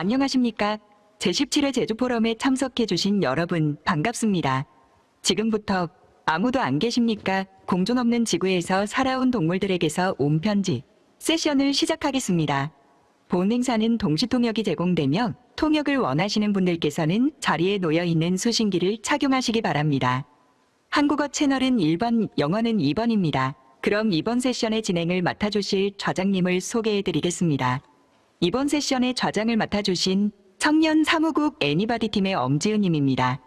안녕하십니까? 제17회 제주 포럼에 참석해 주신 여러분 반갑습니다. 지금부터 아무도 안 계십니까? 공존 없는 지구에서 살아온 동물들에게서 온 편지 세션을 시작하겠습니다. 본 행사는 동시통역이 제공되며 통역을 원하시는 분들께서는 자리에 놓여 있는 수신기를 착용하시기 바랍니다. 한국어 채널은 1번, 영어는 2번입니다. 그럼 이번 세션의 진행을 맡아주실 좌장님을 소개해드리겠습니다. 이번 세션의 좌장을 맡아주신 청년 사무국 애니바디 팀의 엄지은님입니다.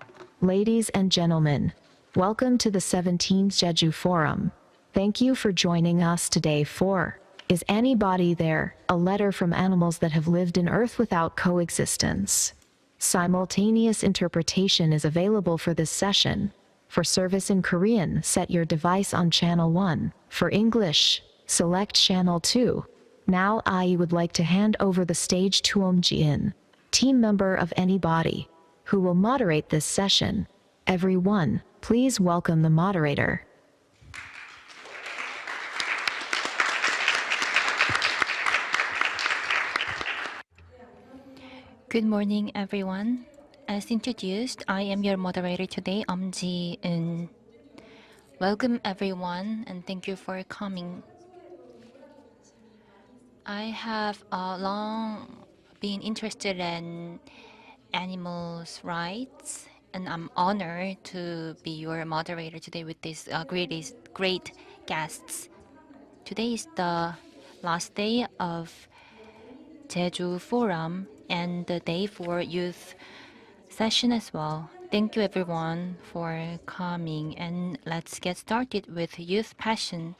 Ladies and gentlemen, welcome to the 17th Jeju Forum. Thank you for joining us today for Is Anybody There? A letter from animals that have lived in Earth without coexistence. Simultaneous interpretation is available for this session. For service in Korean, set your device on channel 1. For English, select channel 2. Now I would like to hand over the stage to Ji-in, team member of Anybody, who will moderate this session. Everyone, please welcome the moderator. Good morning, everyone. As introduced, I am your moderator today, Ji-in. Welcome, everyone, and thank you for coming. I have long been interested in animals' rights, and I'm honored to be your moderator today with these great guests. Today is the last day of Jeju Forum and the day for youth session as well. Thank you everyone for coming, and let's get started with youth passion.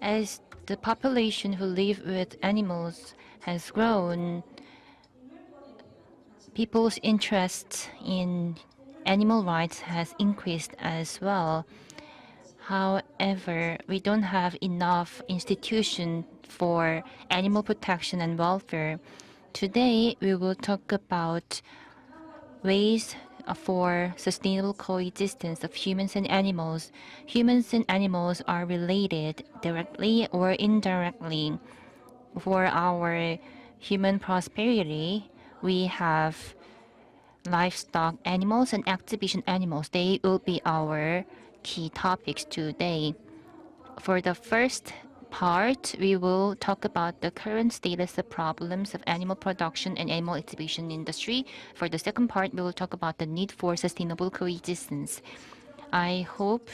As the population who live with animals has grown, people's interest in animal rights has increased as well. However, we don't have enough institutions for animal protection and welfare. Today, we will talk about ways for sustainable coexistence of humans and animals. Humans and animals are related directly or indirectly. For our human prosperity, we have livestock animals and exhibition animals. They will be our key topics today. For the first part, we will talk about the current status of problems of animal production and animal exhibition industry. For the second part, we will talk about the need for sustainable coexistence. I hope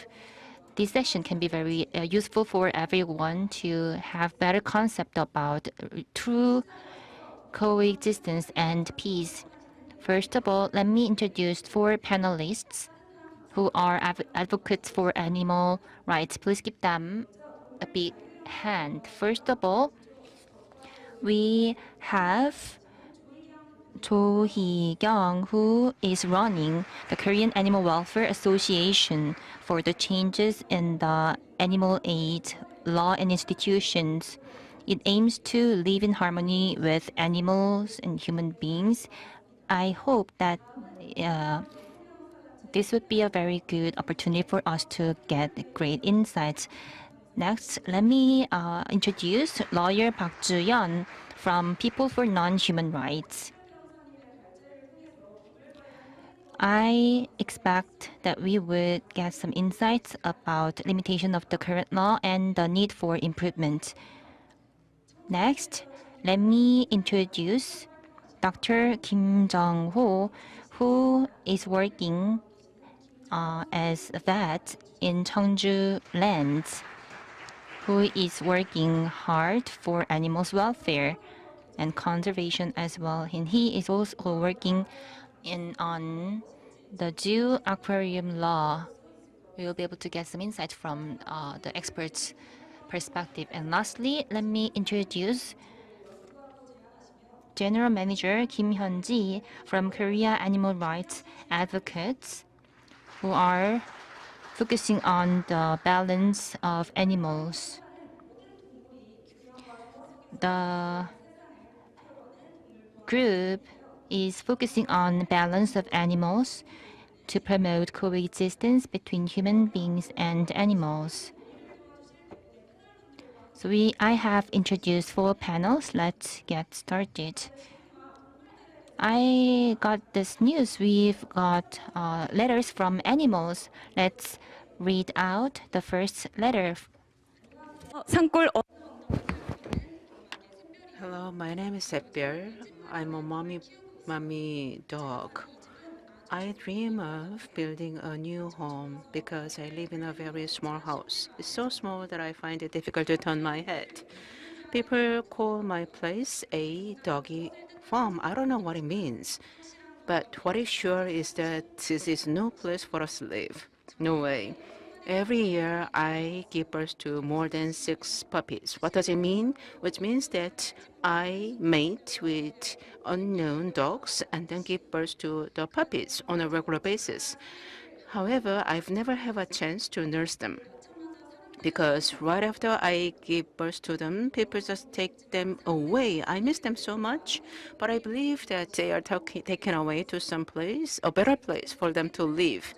this session can be very useful for everyone to have better concept about true coexistence and peace. First of all, let me introduce 4 panelists who are advocates for animal rights. Please give them a big hand. First of all, we have Jo Hee-kyung, who is running the Korean Animal Welfare Association for the changes in the animal aid law and institutions. It aims to live in harmony with animals and human beings. I hope that this would be a very good opportunity for us to get great insights. Next, let me introduce lawyer Park Ju-yeon from People for Non-Human Rights. I expect that we would get some insights about limitation of the current law and the need for improvement. Next, let me introduce Dr. Kim Jung-ho, who is working as a vet in Cheongju lands, who is working hard for animals' welfare and conservation as well. And he is also working on the zoo aquarium law. We will be able to get some insights from the experts' perspective. And lastly, let me introduce General Manager Kim Hyun-ji from Korea Animal Rights Advocates, who are focusing on the balance of animals. The group is focusing on balance of animals to promote coexistence between human beings and animals. So I have introduced 4 panels. Let's get started. I got this news. We've got letters from animals. Let's read out the first letter. 산골 Hello, my name is Seppier. I'm a mommy dog. I dream of building a new home because I live in a very small house. It's so small that I find it difficult to turn my head. People call my place a doggy farm. I don't know what it means. But what is sure is that this is no place for us to live. No way. Every year I give birth to more than 6 puppies. What does it mean? Which means that I mate with unknown dogs and then give birth to the puppies on a regular basis. However, I've never had a chance to nurse them because right after I give birth to them, people just take them away. I miss them so much, but I believe that they are taken away to some place, a better place for them to live.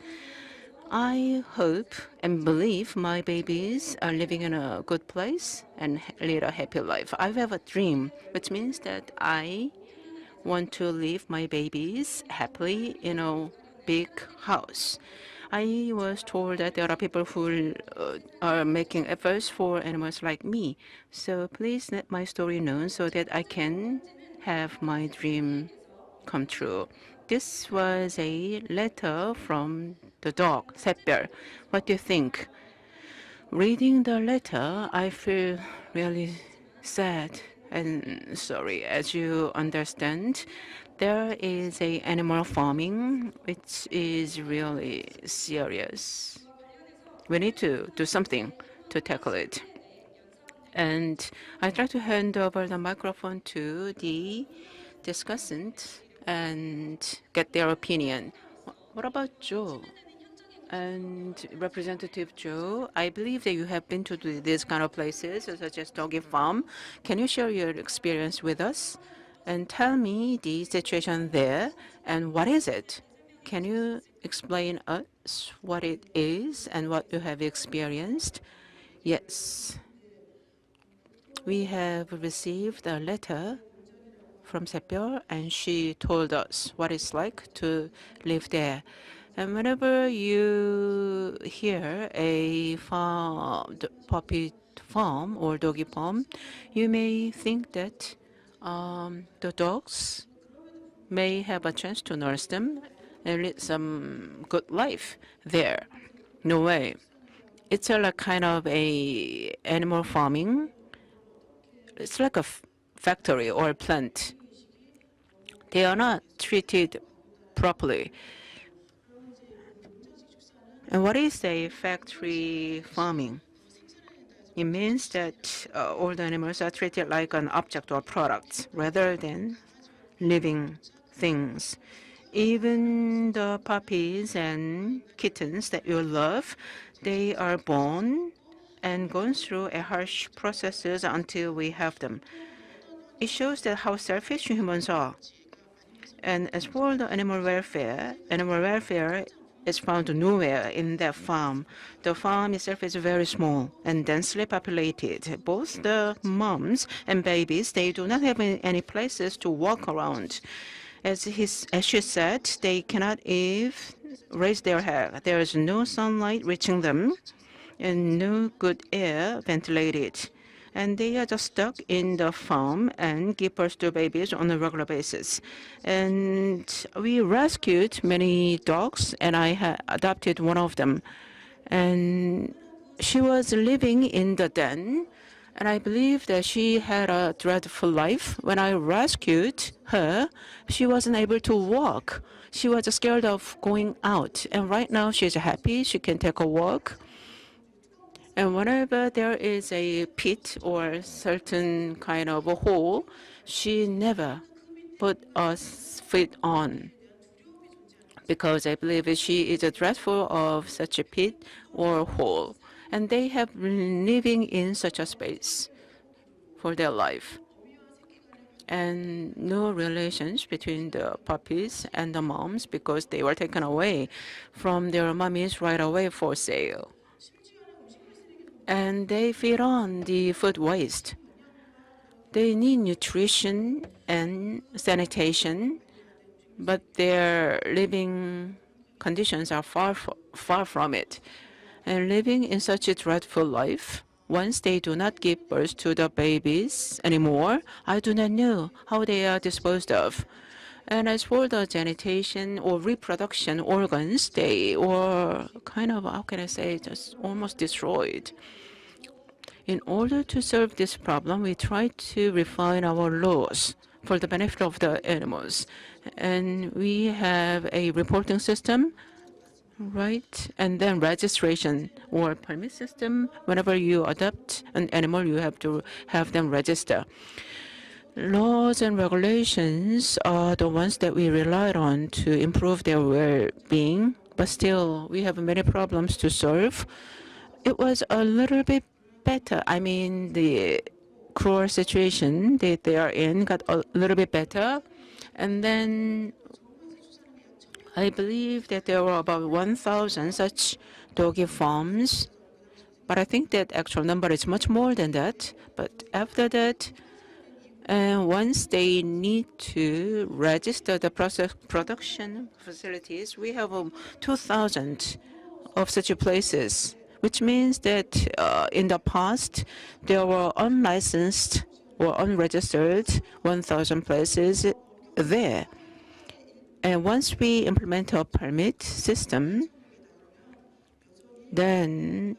I hope and believe my babies are living in a good place and lead a happy life. I have a dream, which means that I want to leave my babies happily in a big house. I was told that there are people who are making efforts for animals like me. So please let my story known so that I can have my dream come true. This was a letter from the dog, Sepper. What do you think? Reading the letter, I feel really sad and sorry. As you understand, there is a animal farming which is really serious. We need to do something to tackle it. And I try to hand over the microphone to the discussant and get their opinion. What about Joe? And Representative Joe, I believe that you have been to these kind of places, such as doggy farm. Can you share your experience with us and tell me the situation there and what is it? Can you explain us what it is and what you have experienced? Yes, we have received a letter from Sepyor, and she told us what it's like to live there. And whenever you hear a puppy farm or doggy farm, you may think that the dogs may have a chance to nurse them and lead some good life there. No way. It's a like kind of a animal farming. It's like a factory or a plant. They are not treated properly. And what is a factory farming? It means that all the animals are treated like an object or product rather than living things. Even the puppies and kittens that you love, they are born and going through a harsh processes until we have them. It shows that how selfish humans are. And as for the animal welfare is found nowhere in that farm. The farm itself is very small and densely populated. Both the moms and babies, they do not have any places to walk around. As she said, they cannot even raise their head. There is no sunlight reaching them and no good air ventilated. And they are just stuck in the farm and give birth to babies on a regular basis. And we rescued many dogs, and I adopted one of them. And she was living in the den, and I believe that she had a dreadful life. When I rescued her, she wasn't able to walk. She was scared of going out. And right now she's happy. She can take a walk. And whenever there is a pit or certain kind of a hole, she never put a foot on because I believe she is dreadful of such a pit or hole. And they have been living in such a space for their life. And no relations between the puppies and the moms because they were taken away from their mummies right away for sale. and they feed on the food waste. They need nutrition and sanitation, but their living conditions are far from it. And living in such a dreadful life, once they do not give birth to the babies anymore, I do not know how they are disposed of. And as for the genitation or reproduction organs, they were kind of, how can I say, just almost destroyed. In order to solve this problem, we try to refine our laws for the benefit of the animals. And we have a reporting system, right? And then registration or permit system. Whenever you adopt an animal, you have to have them register. Laws and regulations are the ones that we rely on to improve their well-being, but still we have many problems to solve. It was a little bit better. I mean, the cruel situation that they are in got a little bit better. And then I believe that there were about 1,000 such doggy farms. But I think that actual number is much more than that. But after that, once they need to register the process production facilities, we have 2,000 of such places, which means that in the past there were unlicensed or unregistered 1,000 places there. And once we implement a permit system, then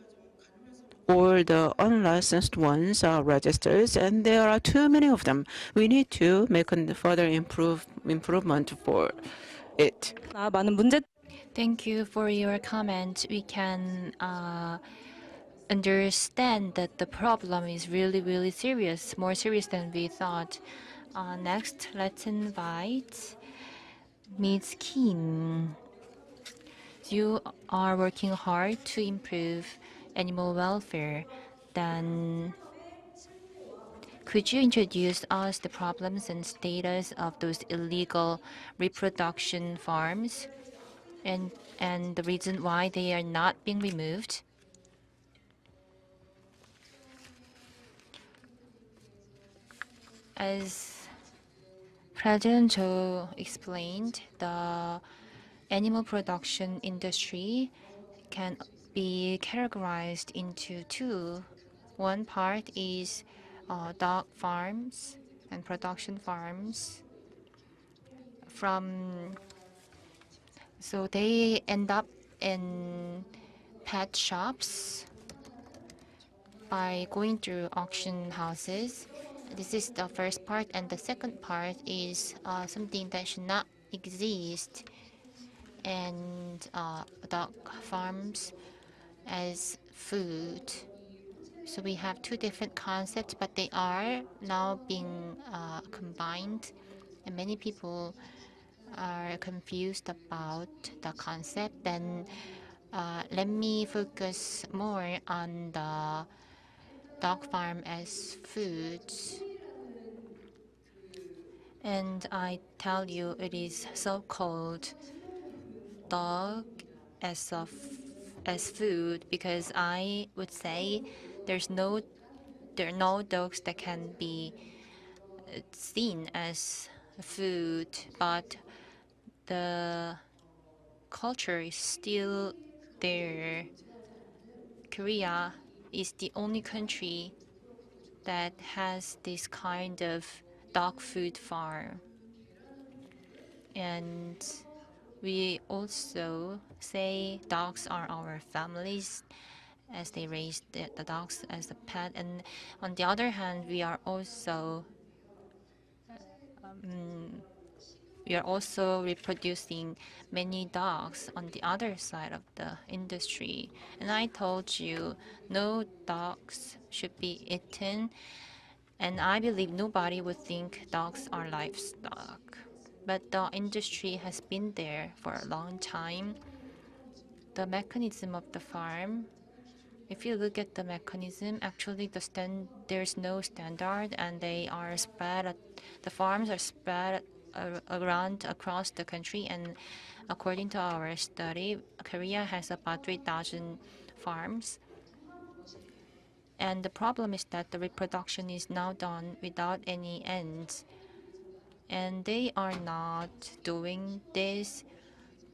all the unlicensed ones are registered, and there are too many of them. We need to make a further improvement for it. 많은 문제 Thank you for your comment. We can understand that the problem is really, really serious, more serious than we thought. Next, let's invite Ms. Kim. You are working hard to improve animal welfare. Then, could you introduce us the problems and status of those illegal reproduction farms and the reason why they are not being removed? As President Cho explained, the animal production industry can be categorized into two. One part is dog farms and production farms. So they end up in pet shops by going through auction houses. This is the first part, and the second part is something that should not exist, and dog farms as food. So we have two different concepts, but they are now being combined, and many people are confused about the concept. Then let me focus more on the dog farm as foods. And I tell you, it is so-called dog as food because I would say there are no dogs that can be seen as food, but the culture is still there. Korea is the only country that has this kind of dog food farm. And we also say dogs are our families as they raise the dogs as a pet. And on the other hand, we are also reproducing many dogs on the other side of the industry. And I told you, no dogs should be eaten. And I believe nobody would think dogs are livestock. But the industry has been there for a long time. The mechanism of the farm, if you look at the mechanism, actually there's no standard, and the farms are spread around across the country. And according to our study, Korea has about 3,000 farms. And the problem is that the reproduction is now done without any ends. And they are not doing this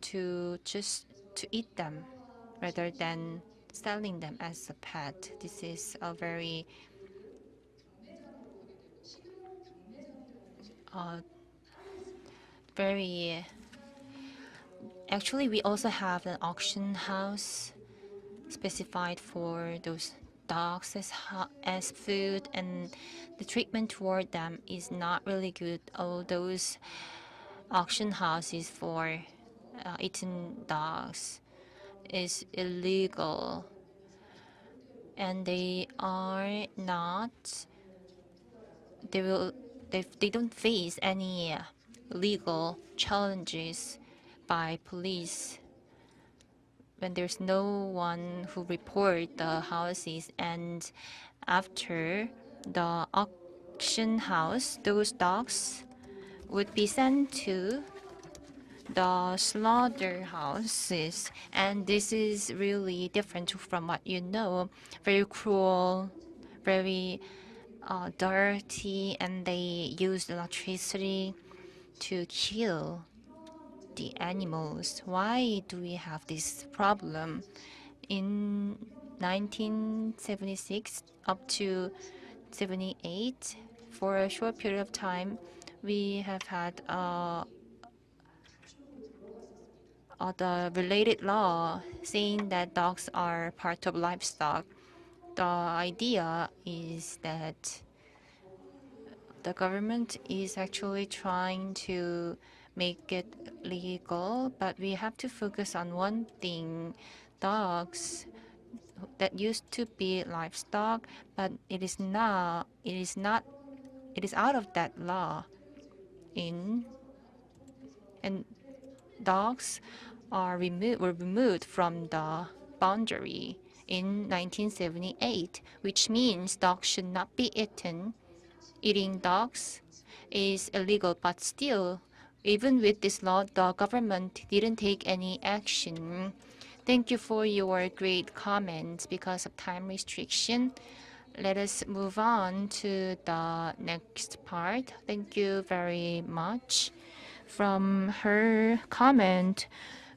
to just to eat them rather than selling them as a pet. This is a uh, very actually we also have an auction house specified for those dogs as food, and the treatment toward them is not really good. All those auction houses for eating dogs is illegal, and they are not they will they don't face any legal challenges by police when there's no one who report the houses. And after the auction house, those dogs would be sent to the slaughterhouses, and this is really different from what you know. Very cruel, very dirty, and they use electricity to kill the animals. Why do we have this problem? In 1976 up to 78, for a short period of time, we have had the related law saying that dogs are part of livestock. The idea is that the government is actually trying to make it legal, but we have to focus on one thing. Dogs that used to be livestock, but it is now it is out of that law in and dogs were removed from the boundary in 1978, which means dogs should not be eaten. Eating dogs is illegal, but still, even with this law, the government didn't take any action. Thank you for your great comments. Because of time restriction, let us move on to the next part. Thank you very much. From her comment,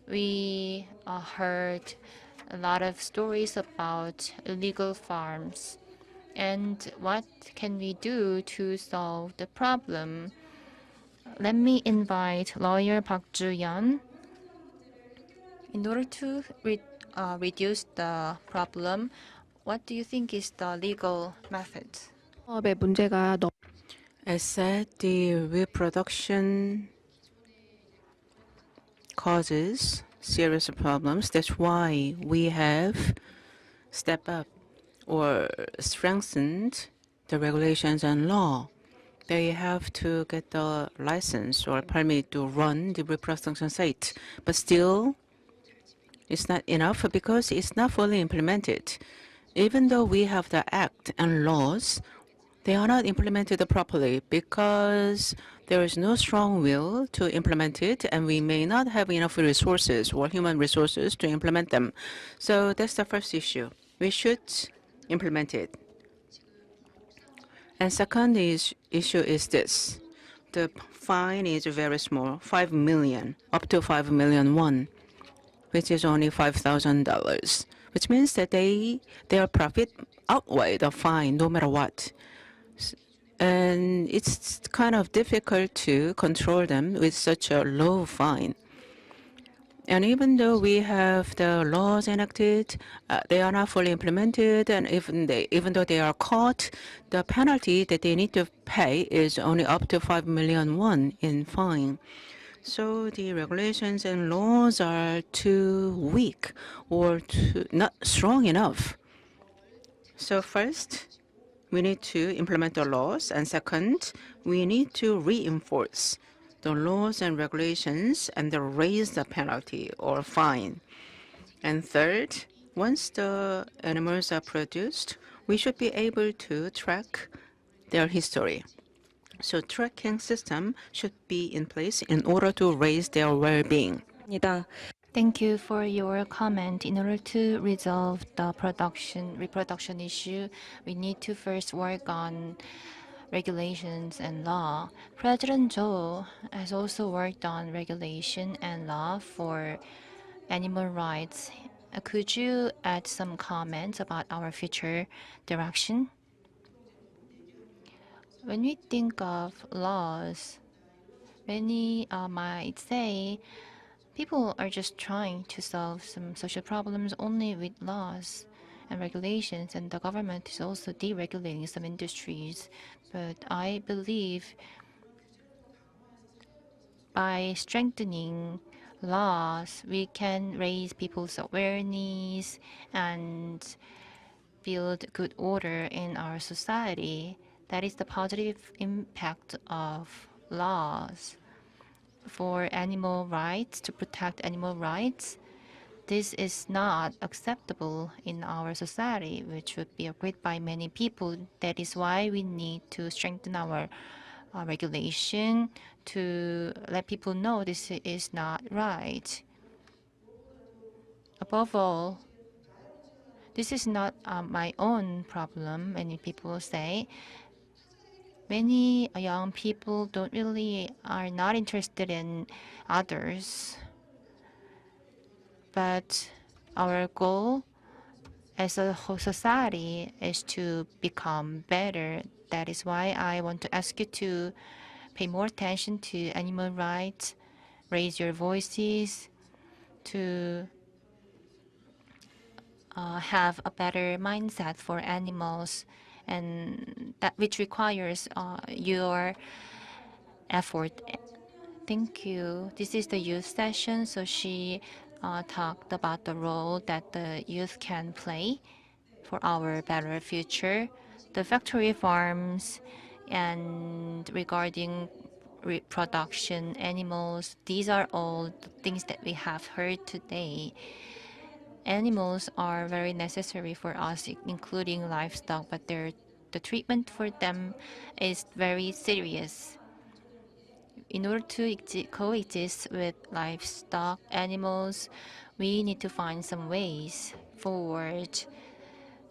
we heard a lot of stories about illegal farms and what can we do to solve the problem. Let me invite lawyer Park Ju-yeon. In order to reduce the problem, what do you think is the legal method? 사업의 문제가 I said the reproduction causes serious problems. That's why we have stepped up or strengthened the regulations and law. They have to get the license or permit to run the reproduction site. But still, it's not enough because it's not fully implemented. Even though we have the act and laws, they are not implemented properly because there is no strong will to implement it, and we may not have enough resources or human resources to implement them. So that's the first issue. We should implement it. And second issue is this. The fine is very small, 5 million, up to 5 million won, which is only $5,000, which means that their profit outweigh the fine no matter what. And it's kind of difficult to control them with such a low fine. And even though we have the laws enacted, they are not fully implemented, and even though they are caught, the penalty that they need to pay is only up to 5 million won in fine. So the regulations and laws are too weak or not strong enough. So first, we need to implement the laws, and second, we need to reinforce the laws and regulations and raise the penalty or fine. And third, once the animals are produced, we should be able to track their history. So tracking system should be in place in order to raise their well-being. Thank you for your comment. In order to resolve the reproduction issue, we need to first work on regulations and law. President Joe has also worked on regulation and law for animal rights. Could you add some comments about our future direction? When we think of laws, many might say people are just trying to solve some social problems only with laws and regulations, and the government is also deregulating some industries. But I believe by strengthening laws, we can raise people's awareness and build good order in our society. That is the positive impact of laws. For animal rights, to protect animal rights, this is not acceptable in our society, which would be agreed by many people. That is why we need to strengthen our regulation to let people know this is not right. Above all, this is not my own problem, many people say. Many young people are not interested in others. But our goal as a whole society is to become better. That is why I want to ask you to pay more attention to animal rights, raise your voices to have a better mindset for animals, and that which requires your effort. Thank you. This is the youth session, so she talked about the role that the youth can play for our better future. The factory farms and regarding reproduction animals, these are all the things that we have heard today. Animals are very necessary for us, including livestock, but the treatment for them is very serious. In order to coexist with livestock animals, we need to find some ways forward.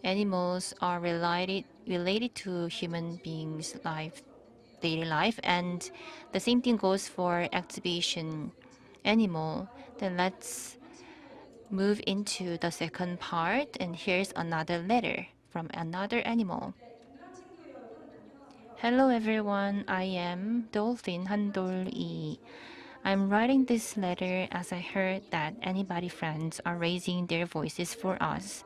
Animals are related to human beings' daily life, and the same thing goes for exhibition animal. Then let's move into the second part, and here's another letter from another animal. Hello everyone, I am Dolphin Handol-i. I'm writing this letter as I heard that anybody friends are raising their voices for us.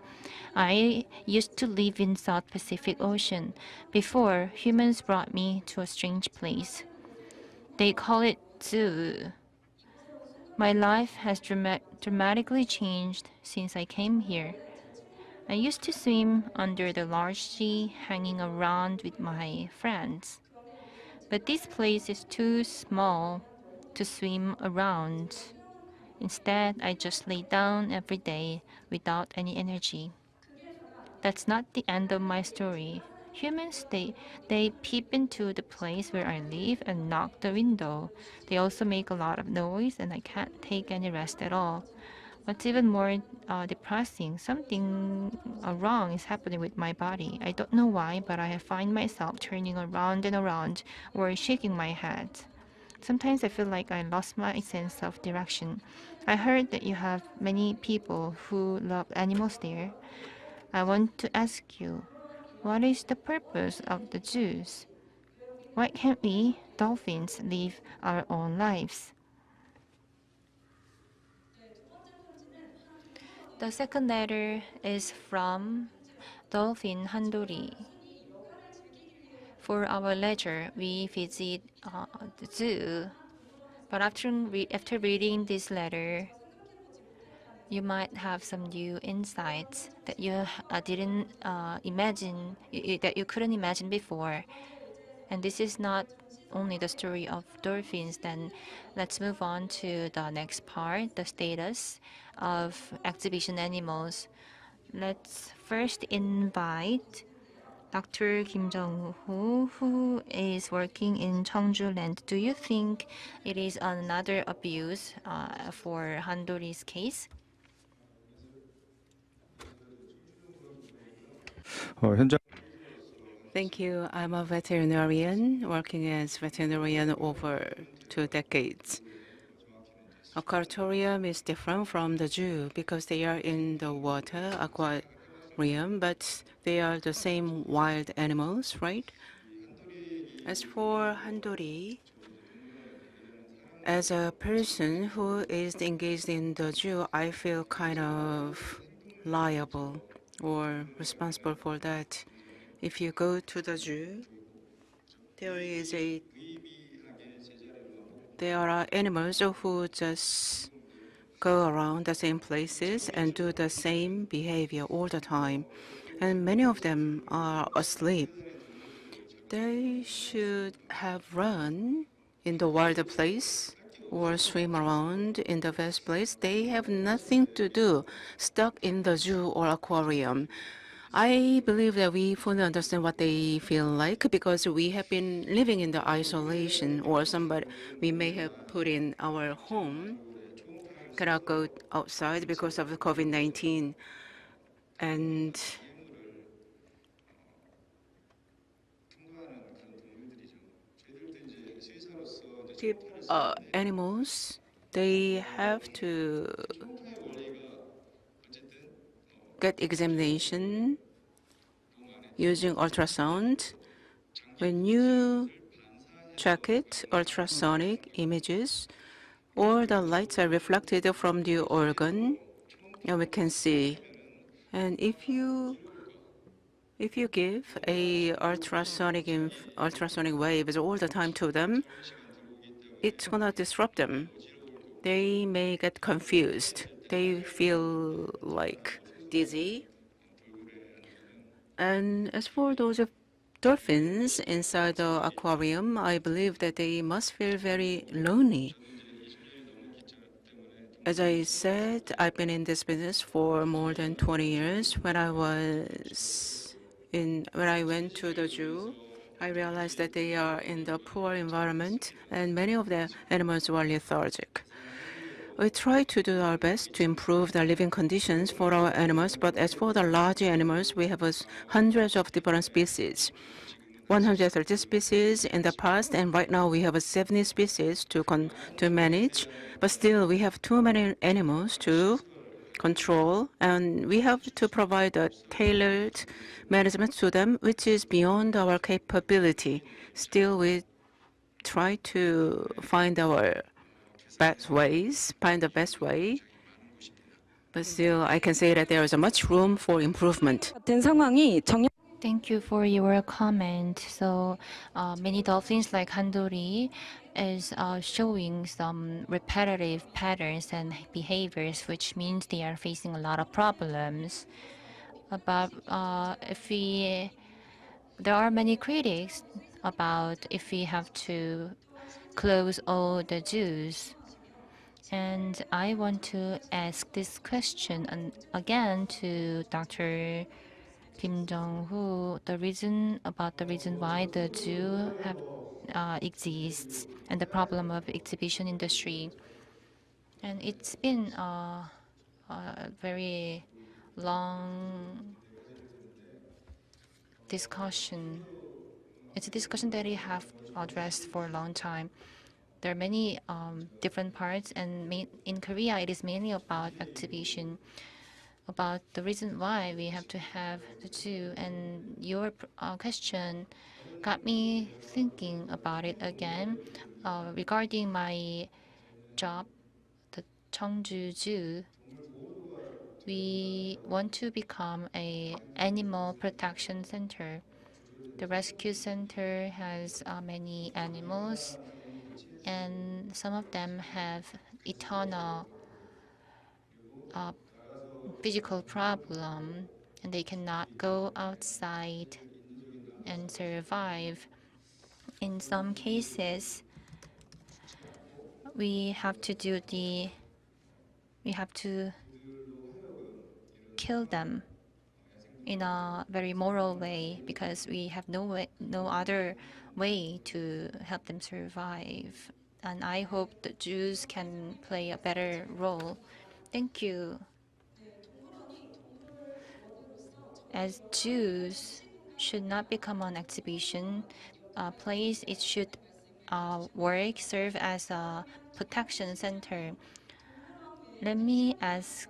I used to live in South Pacific Ocean. Before, humans brought me to a strange place. They call it Jeju. My life has dramatically changed since I came here. I used to swim under the large sea, hanging around with my friends. But this place is too small to swim around. Instead, I just lay down every day without any energy. That's not the end of my story. Humans, they peep into the place where I live and knock the window. They also make a lot of noise, and I can't take any rest at all. What's even more depressing, something wrong is happening with my body. I don't know why, but I find myself turning around and around or shaking my head. Sometimes I feel like I lost my sense of direction. I heard that you have many people who love animals there. I want to ask you, what is the purpose of the zoos? Why can't we, dolphins, live our own lives? The second letter is from Dolphin Handori. For our leisure, we visit the zoo. But after reading this letter, you might have some new insights that you didn't imagine, that you couldn't imagine before. And this is not only the story of dolphins. Then let's move on to the next part, the status of exhibition animals. Let's first invite Dr. Kim Jong-ho, who is working in Cheongju land, do you think it is another abuse for Handori's case? 현장 Thank you. I'm a veterinarian working as veterinarian over 2 decades. Aquatorium is different from the zoo because they are in the water aquarium, but they are the same wild animals, right? As for Handori, as a person who is engaged in the zoo, I feel kind of liable or responsible for that. If you go to the zoo, there are animals who just go around the same places and do the same behavior all the time. And many of them are asleep. They should have run in the wild place or swim around in the vast place. They have nothing to do, stuck in the zoo or aquarium. I believe that we fully understand what they feel like because we have been living in the isolation, or somebody we may have put in our home cannot go outside because of the COVID-19. And animals, they have to get examination using ultrasound. When you track it, ultrasonic images, or the lights are reflected from the organ, and we can see. And if you give a ultrasonic waves all the time to them, it's gonna disrupt them. They may get confused. They feel like dizzy. And as for those of dolphins inside the aquarium, I believe that they must feel very lonely. As I said, I've been in this business for more than 20 years. When I went to the zoo, I realized that they are in the poor environment, and many of the animals were lethargic. We try to do our best to improve the living conditions for our animals, but as for the large animals, we have hundreds of different species. 130 species in the past, and right now we have 70 species to manage. But still, we have too many animals to control, and we have to provide a tailored management to them, which is beyond our capability. Still, we try to find the best way. But still, I can say that there is much room for improvement. 같은 상황이 Thank you for your comment. So many dolphins like Handori is showing some repetitive patterns and behaviors, which means they are facing a lot of problems. But there are many critics about if we have to close all the zoos. And I want to ask this question again to Dr. Kim Jong-ho, the reason why the zoo have exists and the problem of exhibition industry. And it's been a very long discussion. It's a discussion that we have addressed for a long time. There are many different parts, and in Korea, it is mainly about exhibition, about the reason why we have to have the two. And your question got me thinking about it again regarding my job, the Cheongju Zoo. We want to become a animal protection center. The rescue center has many animals, and some of them have eternal physical problem, and they cannot go outside and survive. In some cases, we have to kill them in a very moral way because we have no other way to help them survive. And I hope the Jews can play a better role. Thank you. As Jews should not become an exhibition place, it should serve as a protection center. Let me ask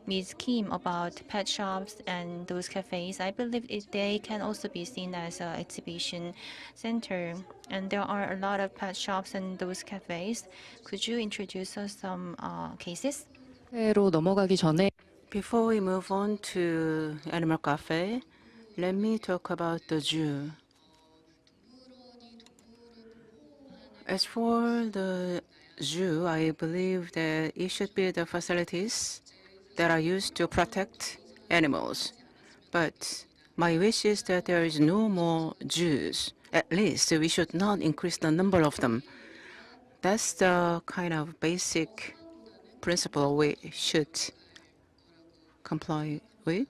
Ms. Kim about pet shops and those cafes. I believe they can also be seen as an exhibition center. And there are a lot of pet shops and those cafes. Could you introduce us some cases? 로 넘어가기 전에 Before we move on to Animal Cafe, let me talk about the zoo. As for the zoo, I believe that it should be the facilities that are used to protect animals. But my wish is that there is no more zoos. At least we should not increase the number of them. That's the kind of basic principle we should comply with.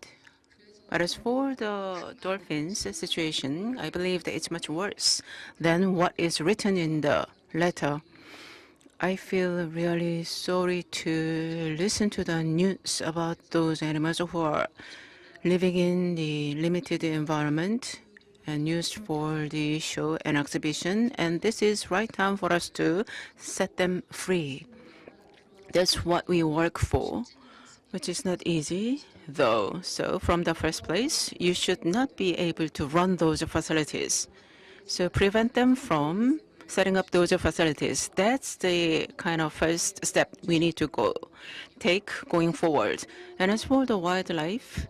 But as for the dolphins situation, I believe that it's much worse than what is written in the letter. I feel really sorry to listen to the news about those animals who are living in the limited environment and used for the show and exhibition. And this is right time for us to set them free. That's what we work for, which is not easy, though. So from the first place, you should not be able to run those facilities. So prevent them from setting up those facilities. That's the kind of first step we need to take going forward. And as for the wildlife,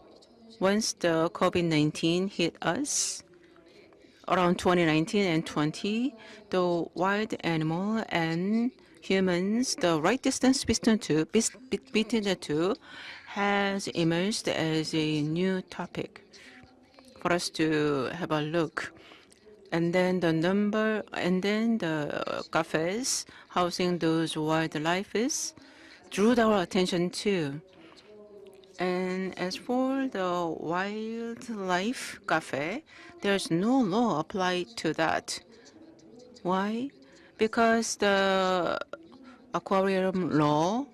once the COVID-19 hit us, around 2019 and 20, the wild animal and humans, the right distance between the two has emerged as a new topic for us to have a look. And then the cafes housing those wildlife drew our attention too. And as for the wildlife cafe, there's no law applied to that. Why? Because the aquarium law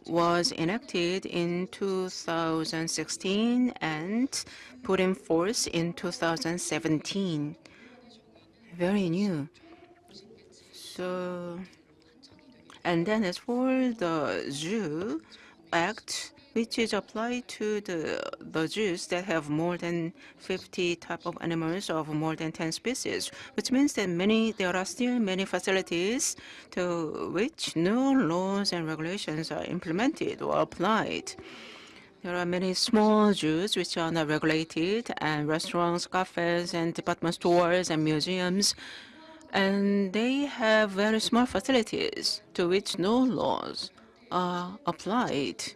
was enacted in 2016 and put in force in 2017. Very new. So, and then as for the Zoo Act, which is applied to the zoos that have more than 50 type of animals of more than 10 species, which means that there are still many facilities to which no laws and regulations are implemented or applied. There are many small zoos which are not regulated, and restaurants, cafes, and department stores and museums, and they have very small facilities to which no laws are applied.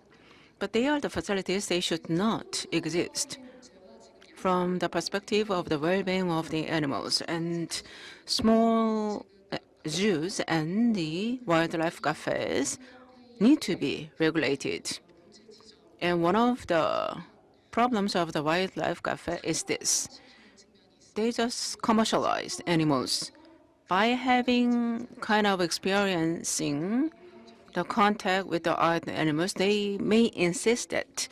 But they are the facilities, they should not exist from the perspective of the well-being of the animals. And small zoos and the wildlife cafes need to be regulated. And one of the problems of the wildlife cafe is this. They just commercialize animals. By having kind of experiencing the contact with the wild animals, they may insist that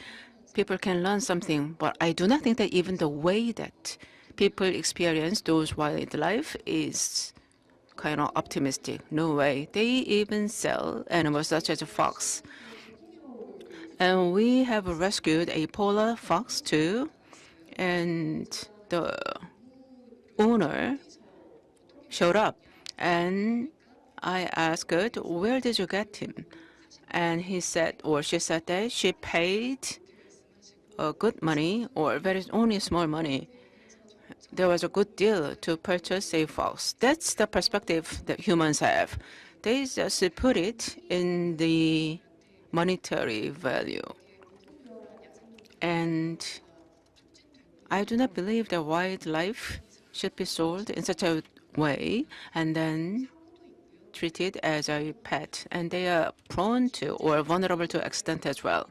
people can learn something. But I do not think that even the way that people experience those wildlife is kind of optimistic. No way. They even sell animals such as a fox. And we have rescued a polar fox too. And the owner showed up. And I asked her, where did you get him? And he said, or she said that she paid good money or only small money. There was a good deal to purchase a fox. That's the perspective that humans have. They just put it in the monetary value. And I do not believe that wildlife should be sold in such a way and then treated as a pet. And they are prone to or vulnerable to accident as well.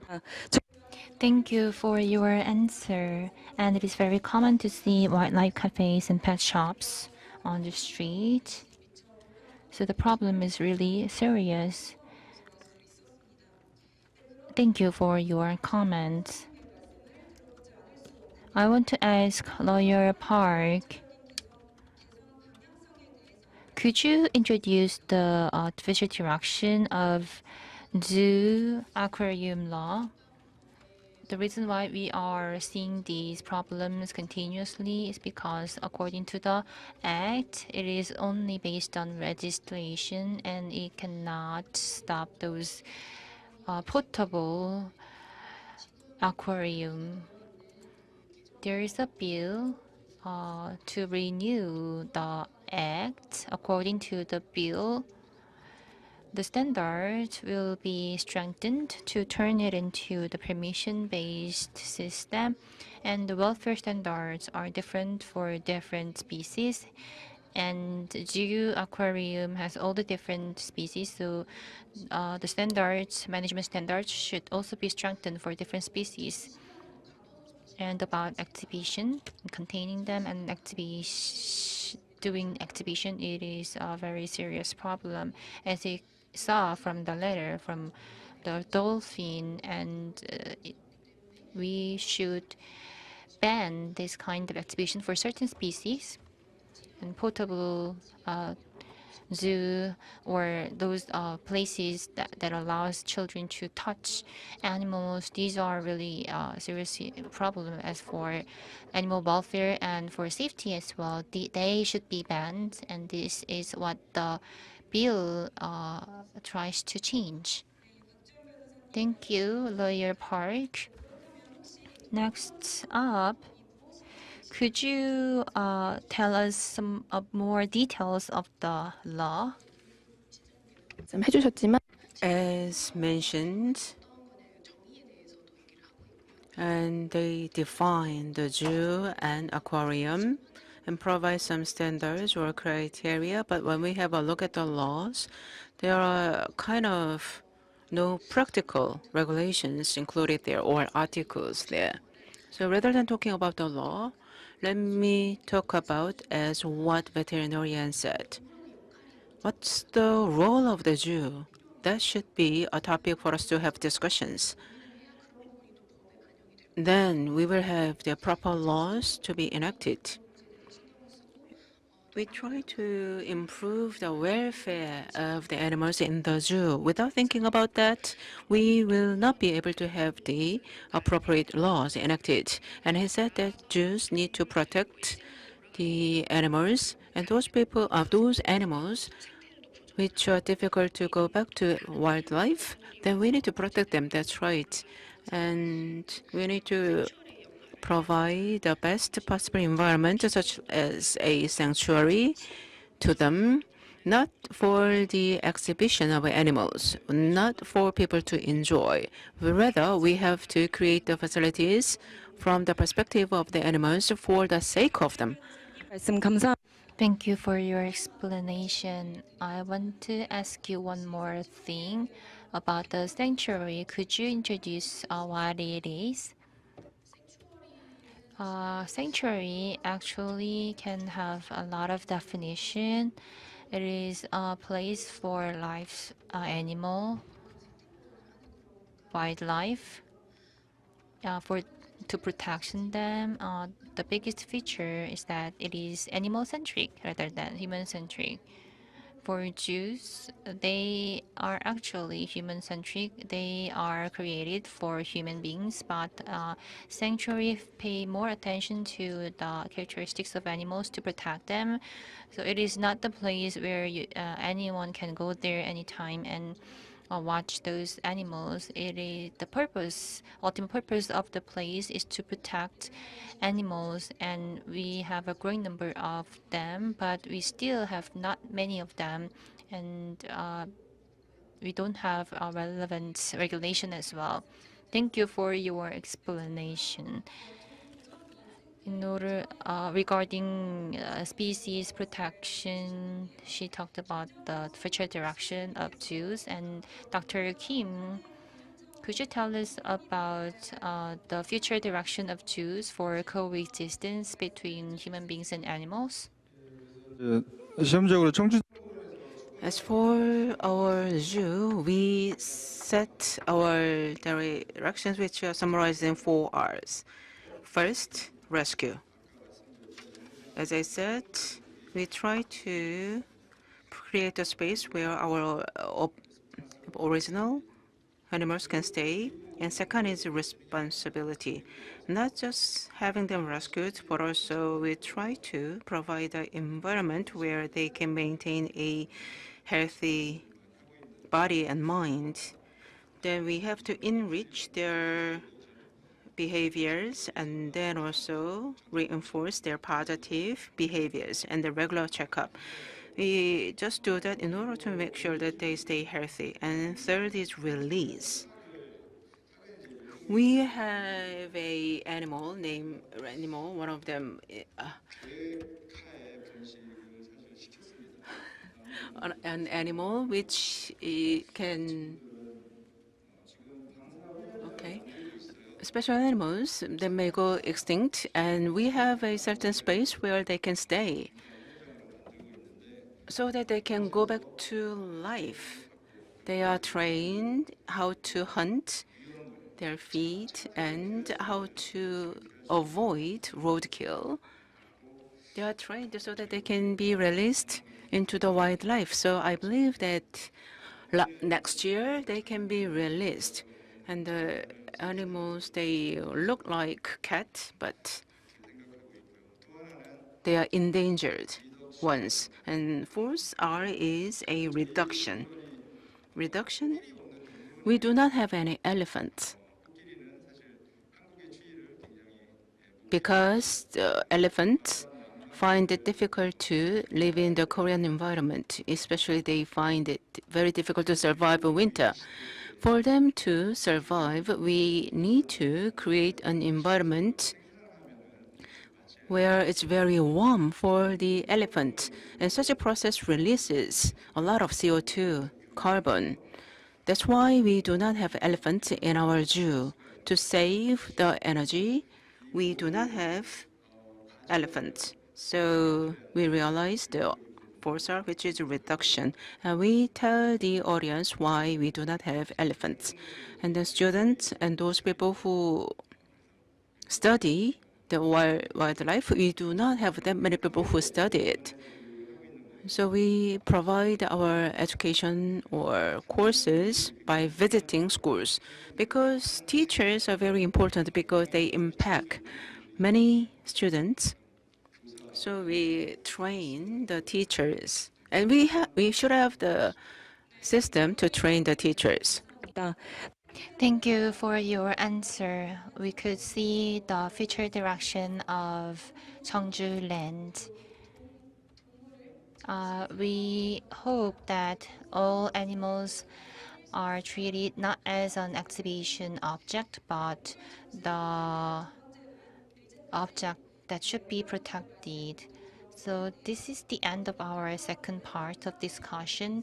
Thank you for your answer. And it is very common to see wildlife cafes and pet shops on the street. So the problem is really serious. Thank you for your comments. I want to ask Lawyer Park, could you introduce the official direction of zoo aquarium law? The reason why we are seeing these problems continuously is because according to the act, it is only based on registration and it cannot stop those potable aquarium. There is a bill to renew the act. According to the bill, the standards will be strengthened to turn it into the permission-based system, and the welfare standards are different for different species. And Jeju aquarium has all the different species, so the standards, management standards, should also be strengthened for different species. And about exhibition, containing them and doing exhibition, it is a very serious problem, as you saw from the letter from the dolphin, and we should ban this kind of exhibition for certain species. And potable zoo or those places that allows children to touch animals, these are really serious problem as for animal welfare and for safety as well. They should be banned, and this is what the bill tries to change. Thank you, Lawyer Park. Next up, could you tell us some more details of the law? 해주셨지만 As mentioned, and they define the zoo and aquarium and provide some standards or criteria. But when we have a look at the laws, there are kind of no practical regulations included there or articles there. So rather than talking about the law, let me talk about as what veterinarian said. What's the role of the zoo? That should be a topic for us to have discussions. Then we will have the proper laws to be enacted. We try to improve the welfare of the animals in the zoo. Without thinking about that, we will not be able to have the appropriate laws enacted. And he said that zoos need to protect the animals, and those animals which are difficult to go back to wildlife, then we need to protect them. That's right. And we need to provide the best possible environment, such as a sanctuary, to them, not for the exhibition of animals, not for people to enjoy. Rather, we have to create the facilities from the perspective of the animals for the sake of them. 말씀 감사. Thank you for your explanation. I want to ask you one more thing about the sanctuary. Could you introduce what it is? Sanctuary actually can have a lot of definition. It is a place for life, animal, wildlife, for to protection them. The biggest feature is that it is animal centric rather than human centric. For Jews, they are actually human centric. They are created for human beings, but sanctuary pay more attention to the characteristics of animals to protect them. So it is not the place where anyone can go there anytime and watch those animals. It is the purpose, ultimate purpose of the place is to protect animals, and we have a growing number of them, but we still have not many of them, and we don't have a relevant regulation as well. Thank you for your explanation. In order regarding species protection, she talked about the future direction of zoos, and Dr. Kim Could you tell us about the future direction of Jews for coexistence between human beings and animals? 시험적으로 청취 As for our zoo, we set our directions, which are summarized in 4 R's. First, rescue. As I said, we try to create a space where our original animals can stay. And second is responsibility. Not just having them rescued, but also we try to provide an environment where they can maintain a healthy body and mind. Then we have to enrich their behaviors and then also reinforce their positive behaviors and the regular checkup. We just do that in order to make sure that they stay healthy. And third is release. We have a animal, one of them, an animal which can, okay, special animals, they may go extinct, and we have a certain space where they can stay so that they can go back to life. They are trained how to hunt their feet and how to avoid roadkill. They are trained so that they can be released into the wildlife. So I believe that next year they can be released. And the animals, they look like cat, but they are endangered ones. And fourth R is a reduction. Reduction? We do not have any elephants because the elephants find it difficult to live in the Korean environment. Especially they find it very difficult to survive winter. For them to survive, we need to create an environment where it's very warm for the elephant. And such a process releases a lot of CO2, carbon. That's why we do not have elephants in our zoo. To save the energy, we do not have elephants. So we realize the fourth R, which is reduction. And we tell the audience why we do not have elephants. And the students and those people who study the wildlife, we do not have that many people who study it. So we provide our education or courses by visiting schools because teachers are very important because they impact many students. So we train the teachers, and we should have the system to train the teachers. Thank you for your answer. We could see the future direction of Cheongju Land. We hope that all animals are treated not as an exhibition object, but the object that should be protected. So this is the end of our second part of discussion.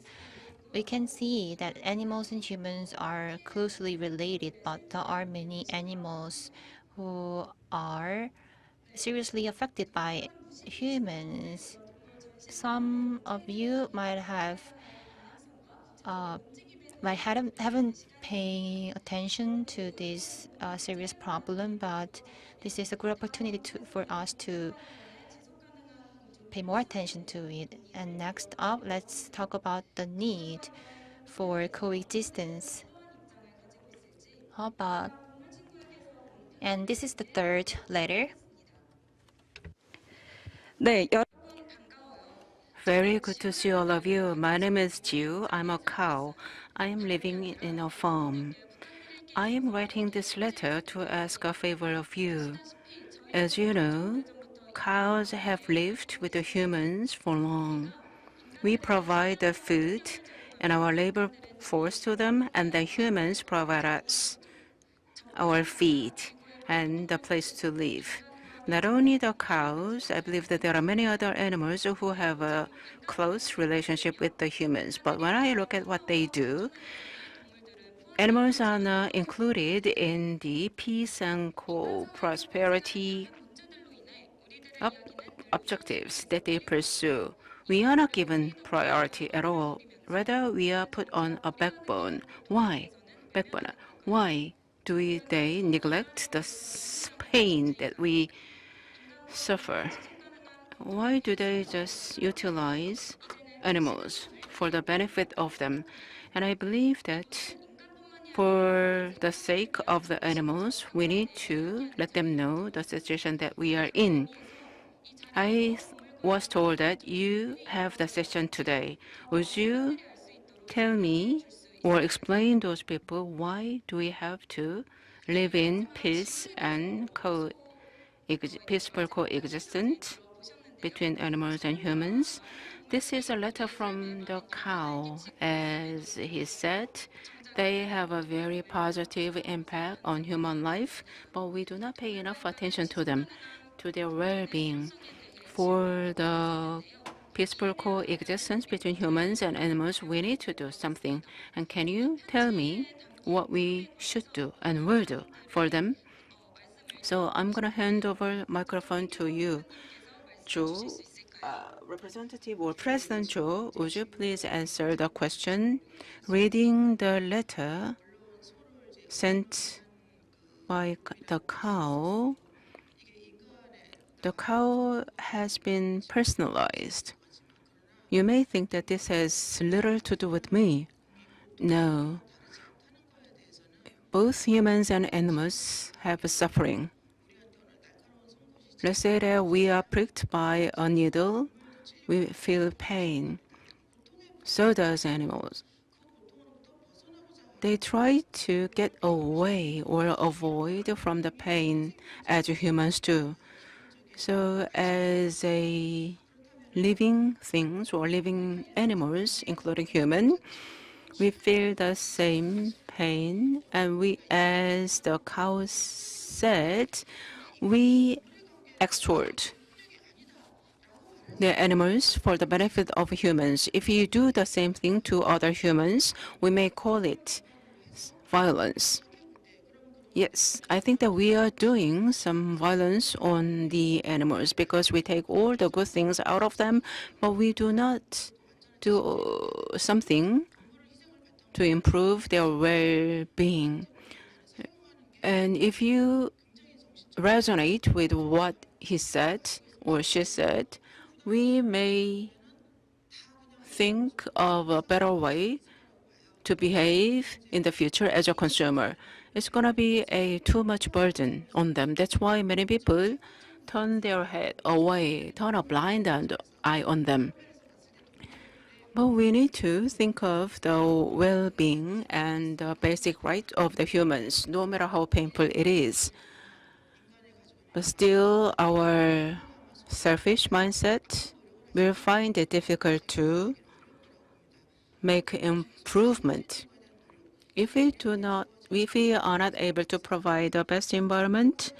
We can see that animals and humans are closely related, but there are many animals who are seriously affected by humans. Some of you might haven't paying attention to this serious problem, but this is a good opportunity for us to pay more attention to it. And next up, let's talk about the need for coexistence. How about, and this is the third letter. 네, Very good to see all of you. My name is Jiu. I'm a cow. I am living in a farm. I am writing this letter to ask a favor of you. As you know, cows have lived with the humans for long. We provide the food and our labor force to them, and the humans provide us our feed and the place to live. Not only the cows, I believe that there are many other animals who have a close relationship with the humans. But when I look at what they do, Animals are not included in the peace and co-prosperity ob- objectives that they pursue. We are not given priority at all. Rather, we are put on a backbone. Why? Backbone. Why do they neglect the pain that we suffer? Why do they just utilize animals for the benefit of them? And I believe that for the sake of the animals, we need to let them know the situation that we are in. I was told that you have the session today. Would you tell me or explain those people why do we have to live in peace and peaceful coexistence between animals and humans? This is a letter from the cow. As he said, they have a very positive impact on human life, but we do not pay enough attention to them, to their well-being. For the peaceful coexistence between humans and animals, we need to do something. And can you tell me what we should do and will do for them? So I'm going to hand over microphone to you, Joe. Representative or President Joe, would you please answer the question? Reading the letter sent by the cow has been personalized. You may think that this has little to do with me. No. Both humans and animals have suffering. Let's say that we are pricked by a needle, we feel pain. So does animals. They try to get away or avoid from the pain as humans do. So as a living things or living animals, including human, we feel the same pain, and we, as the cow said, we extort the animals for the benefit of humans. If you do the same thing to other humans, we may call it violence. Yes, I think that we are doing some violence on the animals because we take all the good things out of them, but we do not do something to improve their well-being. And if you resonate with what he said or she said, we may think of a better way to behave in the future as a consumer. It's going to be a too much burden on them. That's why many people turn their head away, turn a blind eye on them. But we need to think of the well-being and the basic right of the humans, no matter how painful it is. But still, our selfish mindset will find it difficult to make improvement. If we are not able to provide the best environment,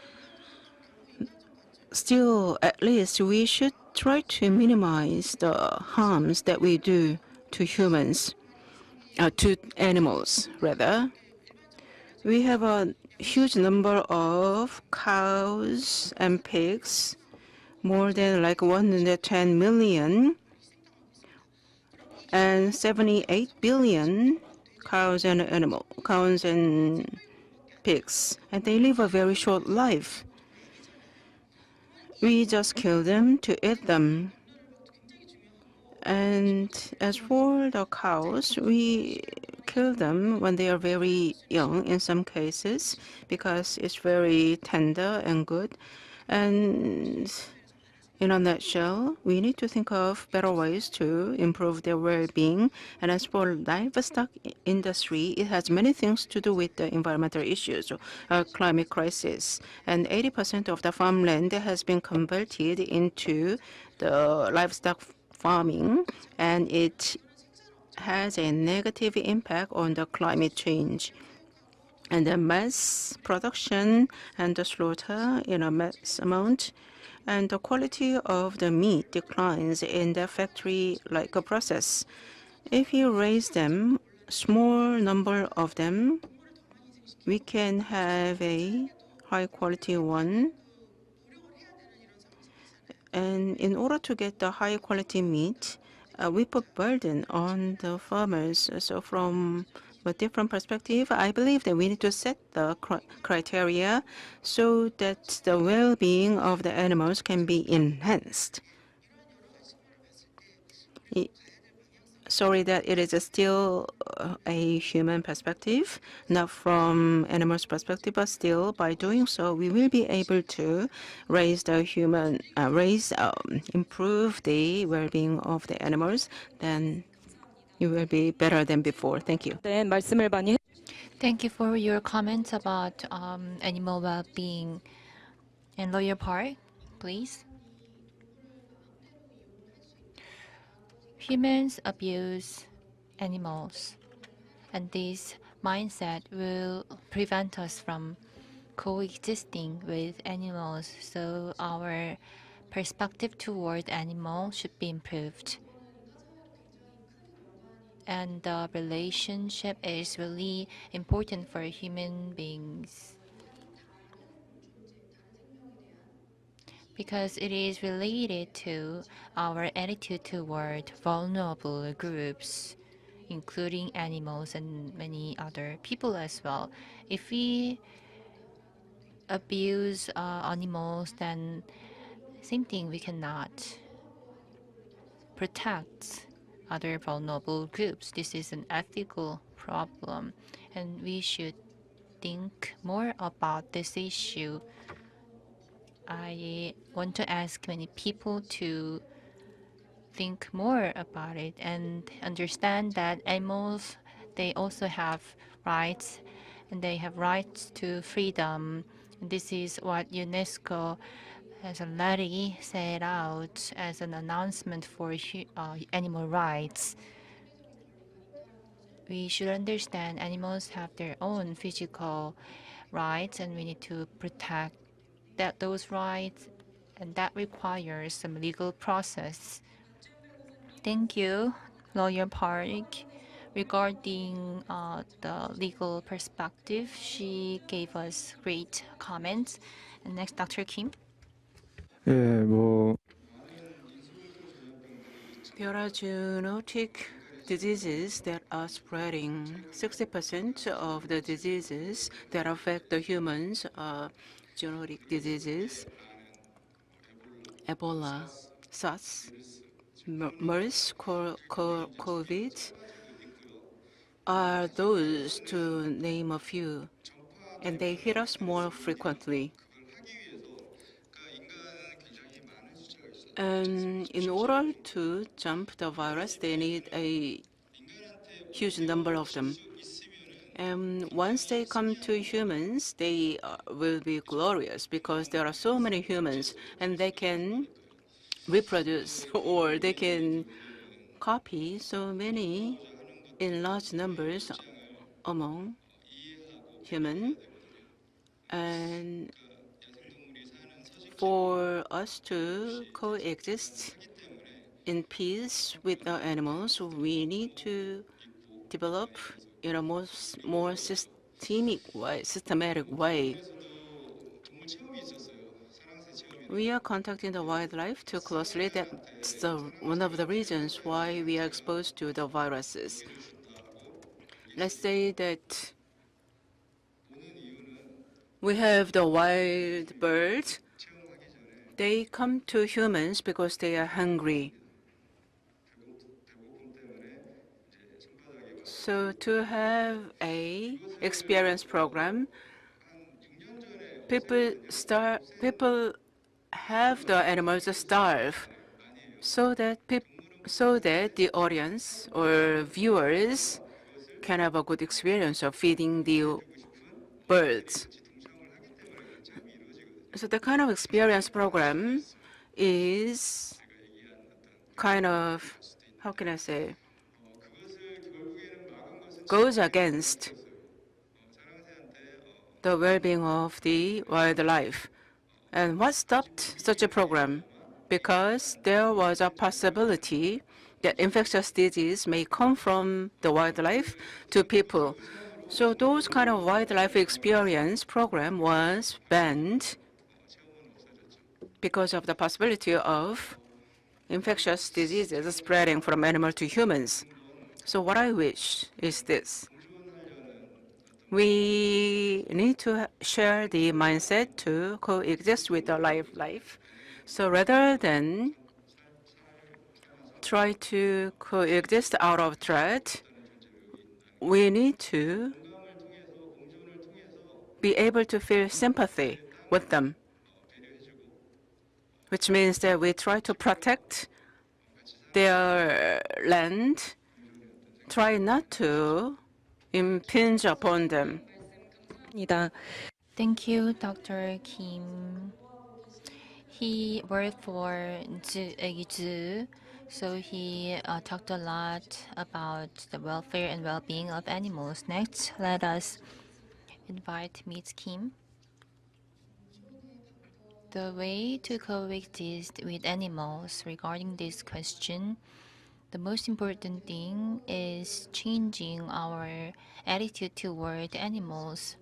still, at least we should try to minimize the harms that we do to humans, to animals, rather. We have a huge number of cows and pigs, more than like 110 million, and 78 billion cows and pigs, and they live a very short life. We just kill them to eat them. And as for the cows, we kill them when they are very young in some cases because it's very tender and good. And in a nutshell, we need to think of better ways to improve their well-being. And as for livestock industry, it has many things to do with the environmental issues, climate crisis. And 80% of the farmland has been converted into the livestock farming, and it has a negative impact on the climate change. And the mass production and the slaughter in a mass amount, and the quality of the meat declines in the factory-like process. If you raise them small number of them, we can have a high quality one. And in order to get the high quality meat, we put burden on the farmers. So from a different perspective, I believe that we need to set the criteria so that the well-being of the animals can be enhanced. Sorry that it is still a human perspective, not from animals' perspective, but still by doing so, we will be able to improve the well-being of the animals. Then it will be better than before. Thank you. 네, 말씀을 많이 Thank you for your comments about animal well-being. And Lawyer Park, please. Humans abuse animals, and this mindset will prevent us from coexisting with animals, so our perspective toward animals should be improved. And the relationship is really important for human beings because it is related to our attitude toward vulnerable groups, including animals and many other people as well. If we abuse animals, then same thing, we cannot protect other vulnerable groups. This is an ethical problem, and we should think more about this issue. I want to ask many people to think more about it and understand that animals, they also have rights, and they have rights to freedom. And this is what UNESCO as a levy set out as an announcement for animal rights. We should understand animals have their own physical rights, and we need to protect those rights, and that requires some legal process. Thank you, Lawyer Park. Regarding the legal perspective, she gave us great comments. And next, Dr. Kim. 예, 뭐 There are zoonotic diseases that are spreading. 60% of the diseases that affect the humans are zoonotic diseases. Ebola, SARS, MERS, COVID are those, to name a few, and they hit us more frequently. And in order to jump the virus, they need a huge number of them. And once they come to humans, they will be glorious because there are so many humans, and they can reproduce or they can copy so many in large numbers among human. And for us to coexist in peace with the animals, we need to develop in a more systematic way. We are contacting the wildlife too closely. That's one of the reasons why we are exposed to the viruses. Let's say that we have the wild birds. They come to humans because they are hungry. So to have a experience program, people have the animals starve so that the audience or viewers can have a good experience of feeding the birds. So the kind of experience program is kind of, how can I say, goes against the well-being of the wildlife. And what stopped such a program? Because there was a possibility that infectious disease may come from the wildlife to people. So those kind of wildlife experience program was banned because of the possibility of infectious diseases spreading from animal to humans. So what I wish is this. We need to share the mindset to coexist with the life. So rather than try to coexist out of threat, we need to be able to feel sympathy with them, which means that we try to protect their land, try not to impinge upon them. 입니다. Thank you, Dr. Kim. He worked for Jeju, so he talked a lot about the welfare and well-being of animals. Next, let us invite Ms. Kim. The way to coexist with animals regarding this question, the most important thing is changing our attitude toward animals.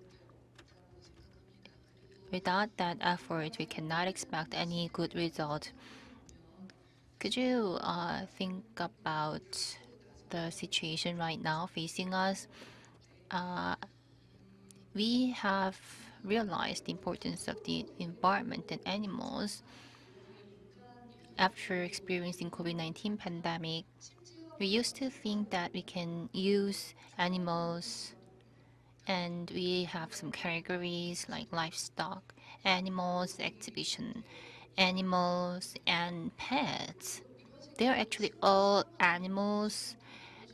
Without that effort, we cannot expect any good result. Could you think about the situation right now facing us? We have realized the importance of the environment and animals. After experiencing COVID-19 pandemic, we used to think that we can use animals, and we have some categories like livestock, animals, exhibition, animals, and pets. They are actually all animals,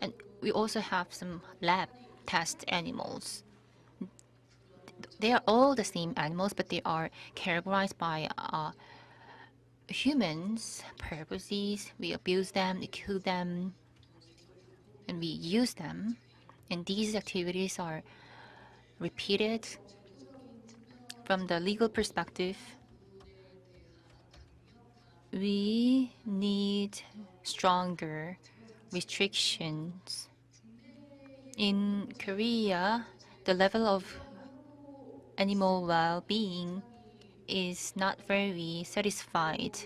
and we also have some lab test animals. They are all the same animals, but they are categorized by humans' purposes. We abuse them, we kill them, and we use them. And these activities are repeated. From the legal perspective, we need stronger restrictions. In Korea, the level of animal well-being is not very satisfied.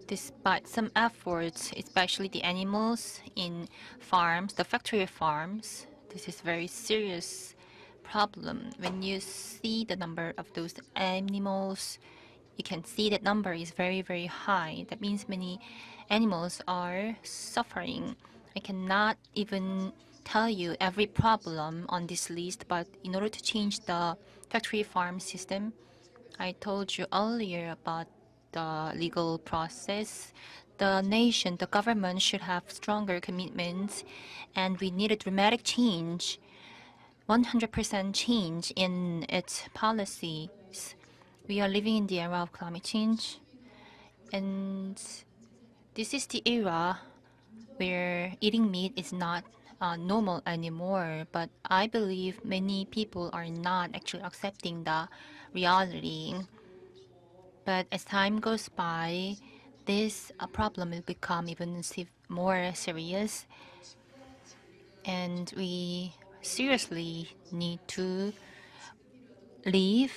Despite some efforts, especially the animals in farms, the factory farms, this is very serious problem. When you see the number of those animals, you can see that number is very, very high. That means many animals are suffering. I cannot even tell you every problem on this list, but in order to change the factory farm system, I told you earlier about the legal process. The nation, the government should have stronger commitments, and we need a dramatic change, 100% change in its policies. We are living in the era of climate change, and this is the era where eating meat is not normal anymore. But I believe many people are not actually accepting the reality. But as time goes by, this problem will become even more serious, and we seriously need to live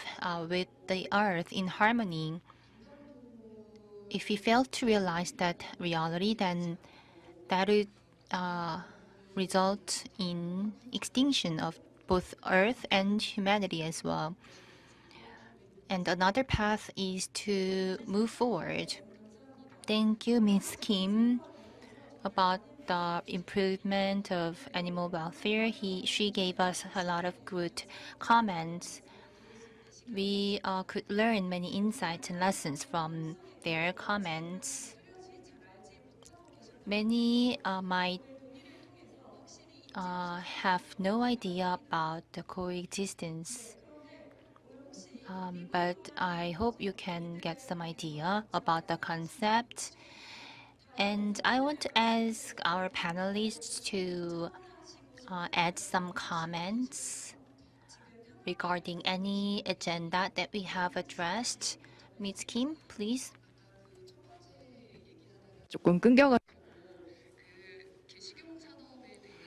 with the earth in harmony. If we fail to realize that reality, then that would result in extinction of both earth and humanity as well. And another path is to move forward. Thank you, Ms. Kim, about the improvement of animal welfare. She gave us a lot of good comments. We could learn many insights and lessons from their comments. Many might have no idea about the coexistence, but I hope you can get some idea about the concept. And I want to ask our panelists to add some comments regarding any agenda that we have addressed. Ms. Kim, please. 조금 끊겨가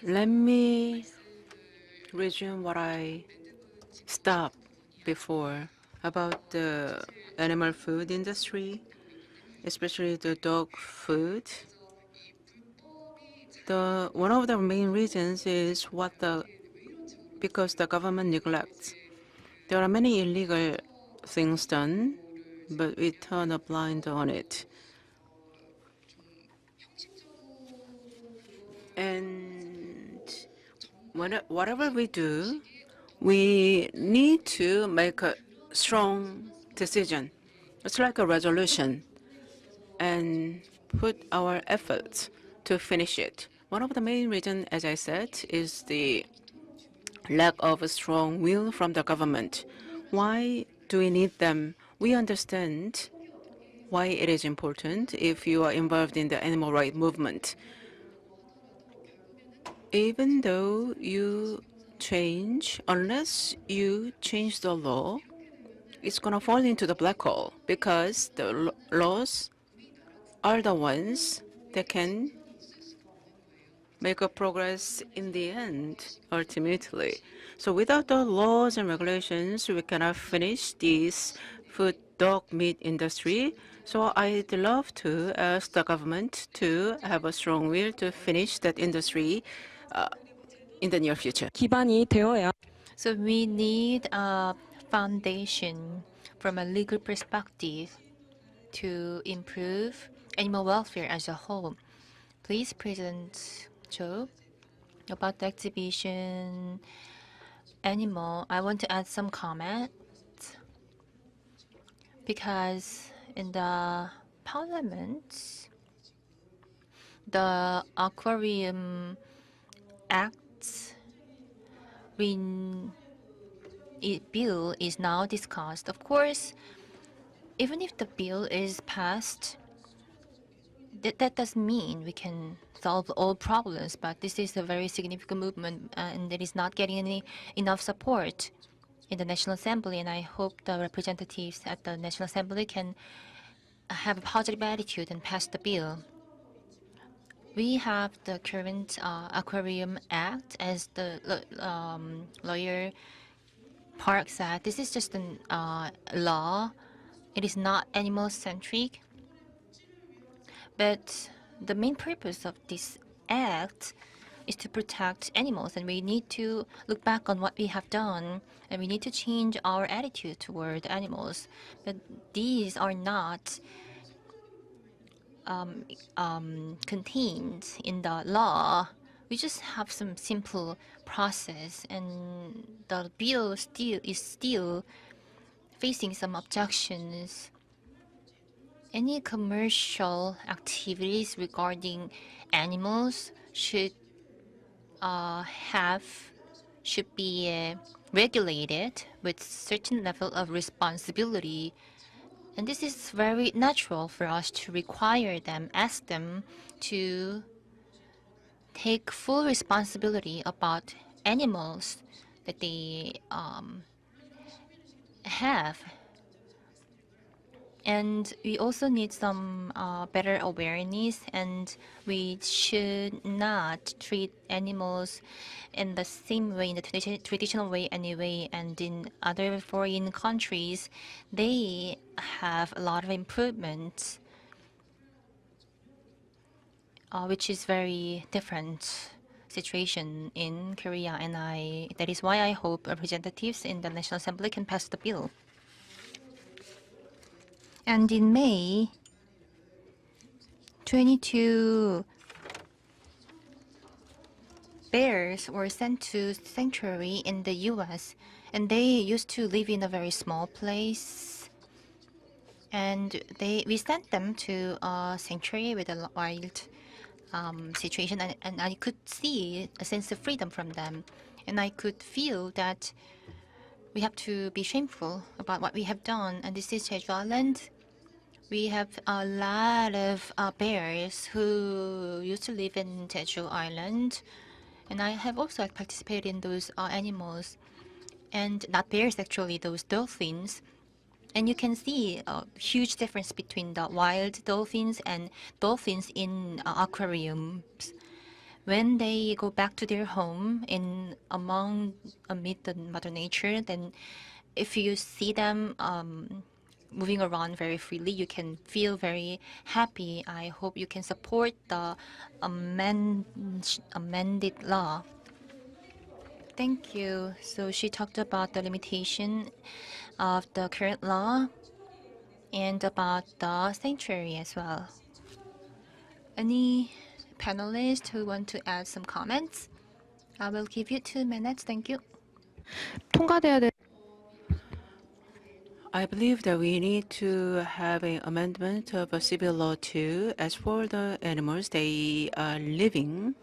Let me resume what I stopped before about the animal food industry, especially the dog food. One of the main reasons is because the government neglects. There are many illegal things done, but we turn a blind on it. And whatever we do, we need to make a strong decision. It's like a resolution and put our efforts to finish it. One of the main reasons, as I said, is the lack of a strong will from the government. Why do we need them? We understand why it is important if you are involved in the animal rights movement. Even though unless you change the law, it's going to fall into the black hole because the laws are the ones that can make a progress in the end, ultimately. So without the laws and regulations, we cannot finish this food dog meat industry. So I'd love to ask the government to have a strong will to finish that industry in the near future. 기반이 되어야 So we need a foundation from a legal perspective to improve animal welfare as a whole. Please, President Cho, about the exhibition animal, I want to add some comments because in the parliament, the Aquarium Act bill is now discussed. Of course, even if the bill is passed, that doesn't mean we can solve all problems, but this is a very significant movement and it is not getting enough support in the National Assembly, and I hope the representatives at the National Assembly can have a positive attitude and pass the bill. We have the current Aquarium Act, as the lawyer Park said. This is just a law. It is not animal-centric. But the main purpose of this act is to protect animals, and we need to look back on what we have done, and we need to change our attitude toward animals. But these are not contained in the law. We just have some simple process, and the bill is still facing some objections. Any commercial activities regarding animals should be regulated with certain level of responsibility. And this is very natural for us to require them, ask them to take full responsibility about animals that they have. And we also need some better awareness, and we should not treat animals in the same way, in the traditional way anyway. And in other foreign countries, they have a lot of improvements, which is very different situation in Korea. And that is why I hope representatives in the National Assembly can pass the bill. And in May, 22 bears were sent to sanctuary in the US, and they used to live in a very small place. And we sent them to a sanctuary with a wild situation, and I could see a sense of freedom from them. And I could feel that we have to be shameful about what we have done. And this is Jeju Island. We have a lot of bears who used to live in Jeju Island. And I have also participated in those animals. And not bears, actually, those dolphins. And you can see a huge difference between the wild dolphins and dolphins in aquariums. When they go back to their home in amid the mother nature, then if you see them moving around very freely, you can feel very happy. I hope you can support the amended law. Thank you. So she talked about the limitation of the current law and about the sanctuary as well. Any panelists who want to add some comments? I will give you 2 minutes. Thank you. 통과돼야 될 I believe that we need to have an amendment of a civil law too. As for the animals, they are living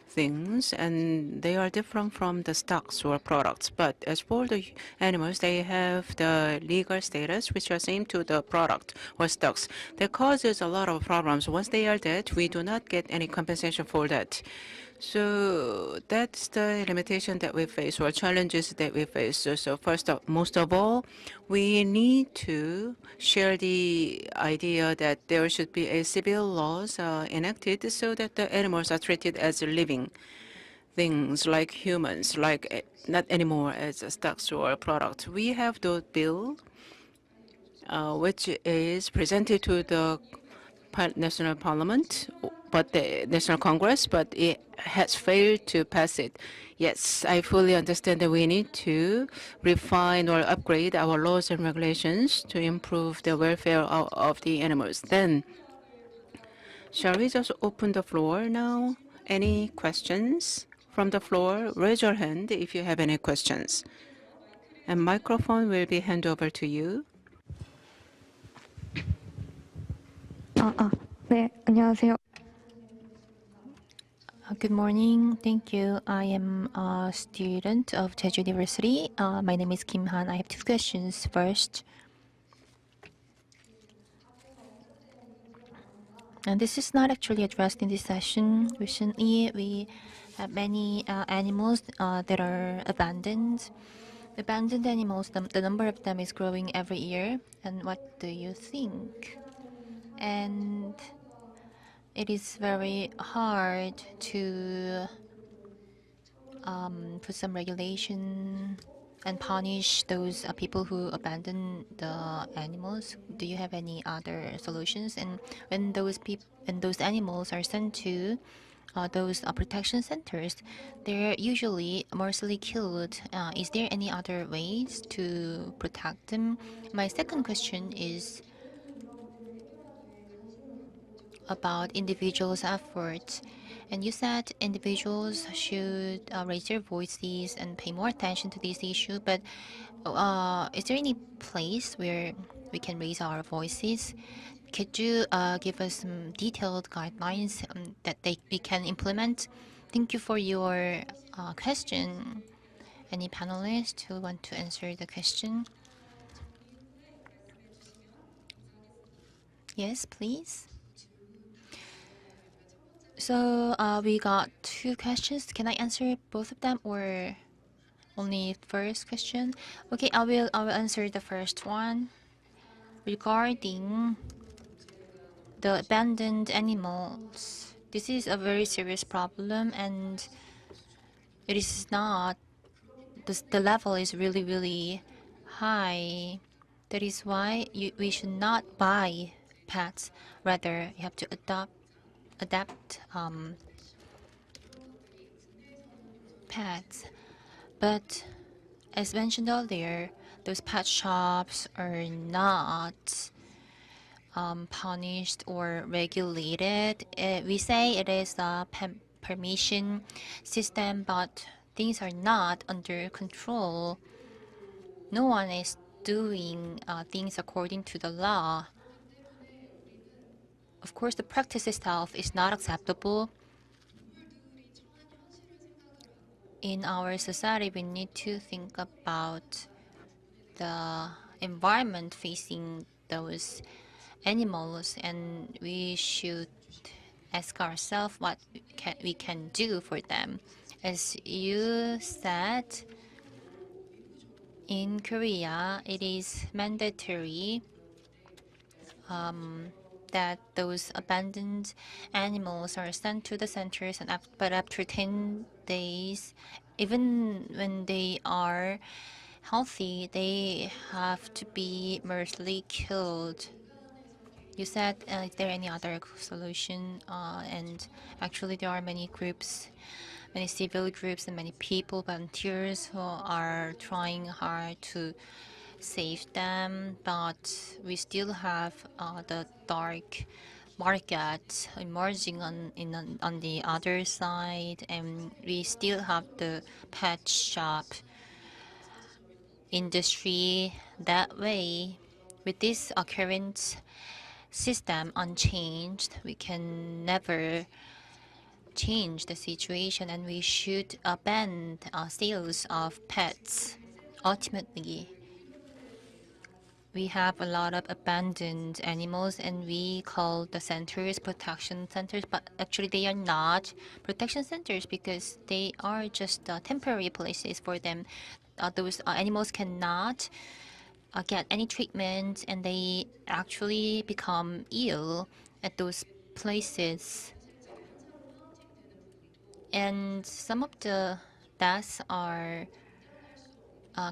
things and they are different from the stocks or products. But as for the animals, they have the legal status which are same to the product or stocks. That causes a lot of problems. Once they are dead, we do not get any compensation for that. So that's the limitation that we face or challenges that we face. So most of all, we need to share the idea that there should be a civil laws enacted so that the animals are treated as living things like humans, like not anymore as stocks or products. We have the bill which is presented to the National Parliament, but the National Congress, but it has failed to pass it. Yes, I fully understand that we need to refine or upgrade our laws and regulations to improve the welfare of the animals. Then, shall we just open the floor now? Any questions from the floor? Raise your hand if you have any questions. And microphone will be handed over to you. 네, 안녕하세요. Good morning. Thank you. I am a student of Jeju University. My name is Kim Han. I have 2 questions. First, and this is not actually addressed in this session. Recently, we have many animals that are abandoned. Abandoned animals, the number of them is growing every year. And what do you think? And it is very hard to put some regulation and punish those people who abandon the animals. Do you have any other solutions? And when those animals are sent to those protection centers, they're usually mercilessly killed. Is there any other ways to protect them? My second question is about individuals' efforts. And you said individuals should raise their voices and pay more attention to this issue. But is there any place where we can raise our voices? Could you give us some detailed guidelines that we can implement? Thank you for your question. Any panelists who want to answer the question? Yes, please. So we got 2 questions. Can I answer both of them or only first question? Okay, I will answer the first one regarding the abandoned animals. This is a very serious problem, and it is not the level is really high. That is why we should not buy pets. Rather, you have to adapt pets. But as mentioned earlier, those pet shops are not punished or regulated. We say it is a permission system, but things are not under control. No one is doing things according to the law. Of course, the practice itself is not acceptable. In our society, we need to think about the environment facing those animals, and we should ask ourselves what we can do for them. As you said, In Korea, it is mandatory that those abandoned animals are sent to the centers, and but after 10 days, even when they are healthy, they have to be mercilessly killed. You said, is there any other solution? And actually, there are many groups, many civil groups, and many people, volunteers who are trying hard to save them, but we still have the dark market emerging on the other side, and we still have the pet shop industry. That way, with this current system unchanged, we can never change the situation, and we should ban sales of pets. Ultimately, we have a lot of abandoned animals, and we call the centers protection centers, but actually they are not protection centers because they are just temporary places for them. Those animals cannot get any treatment, and they actually become ill at those places. And some of the deaths are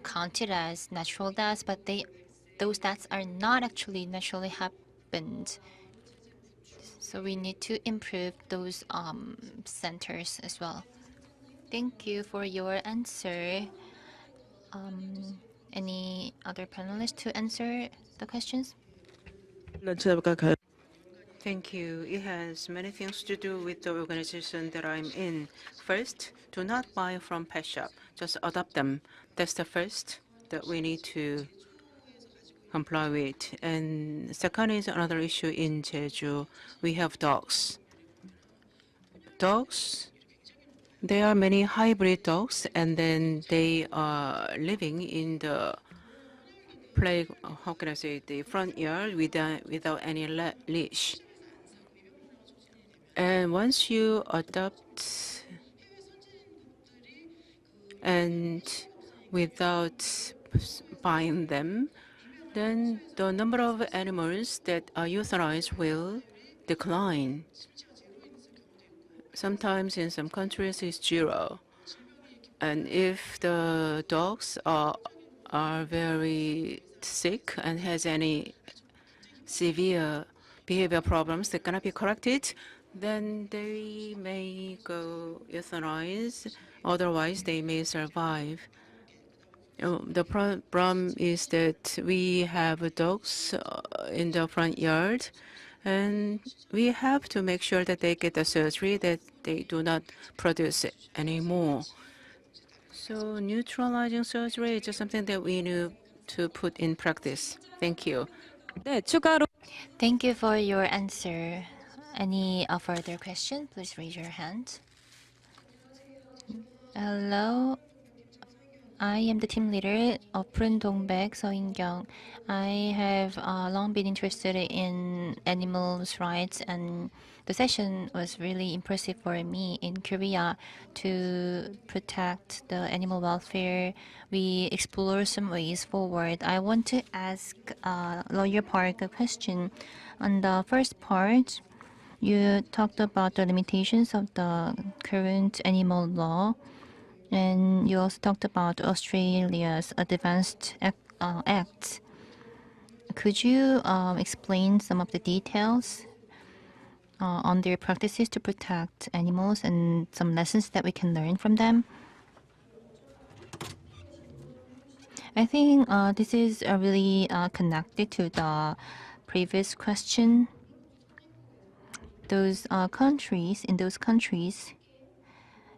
counted as natural deaths, but those deaths are not actually naturally happened. So we need to improve those centers as well. Thank you for your answer. Any other panelists to answer the questions? Thank you. It has many things to do with the organization that I'm in. First, do not buy from pet shop. Just adopt them. That's the first that we need to comply with. And second is another issue in Jeju. We have dogs. Dogs, there are many hybrid dogs, and then they are living in the how can I say, the front yard without any leash. And once you adopt and without buying them, then the number of animals that are euthanized will decline. Sometimes in some countries it's 0. And if the dogs are very sick and has any severe behavior problems that cannot be corrected, then they may go euthanized. Otherwise, they may survive. The problem is that we have dogs in the front yard, and we have to make sure that they get the surgery, that they do not produce anymore. So neutralizing surgery is just something that we need to put in practice. Thank you. Thank you for your answer. Any further question? Please raise your hand. Hello, I am the team leader of Prun Dongbek Seoingyang. I have long been interested in animals' rights, and the session was really impressive for me. In Korea, to protect the animal welfare, we explore some ways forward. I want to ask Lawyer Park a question. On the first part, you talked about the limitations of the current animal law. And you also talked about Australia's advanced act. Could you explain some of the details on their practices to protect animals and some lessons that we can learn from them? I think this is really connected to the previous question. Those countries, in those countries,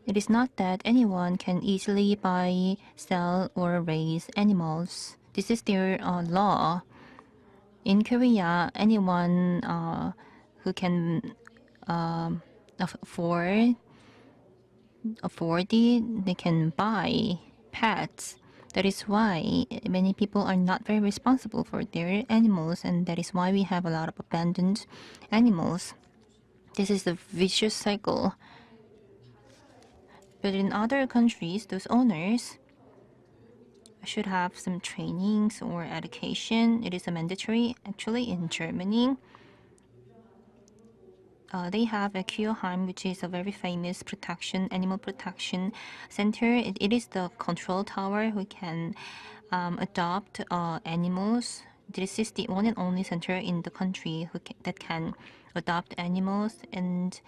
it is not that anyone can easily buy, sell, or raise animals. This is their law. In Korea, anyone who can afford it, they can buy pets. That is why many people are not very responsible for their animals, and that is why we have a lot of abandoned animals. This is a vicious cycle. But in other countries, those owners, should have some trainings or education. It is a mandatory actually in Germany. They have a Kyoheim, which is a very famous animal protection center. It is the control tower who can adopt animals. This is the one and only center in the country that can adopt animals. And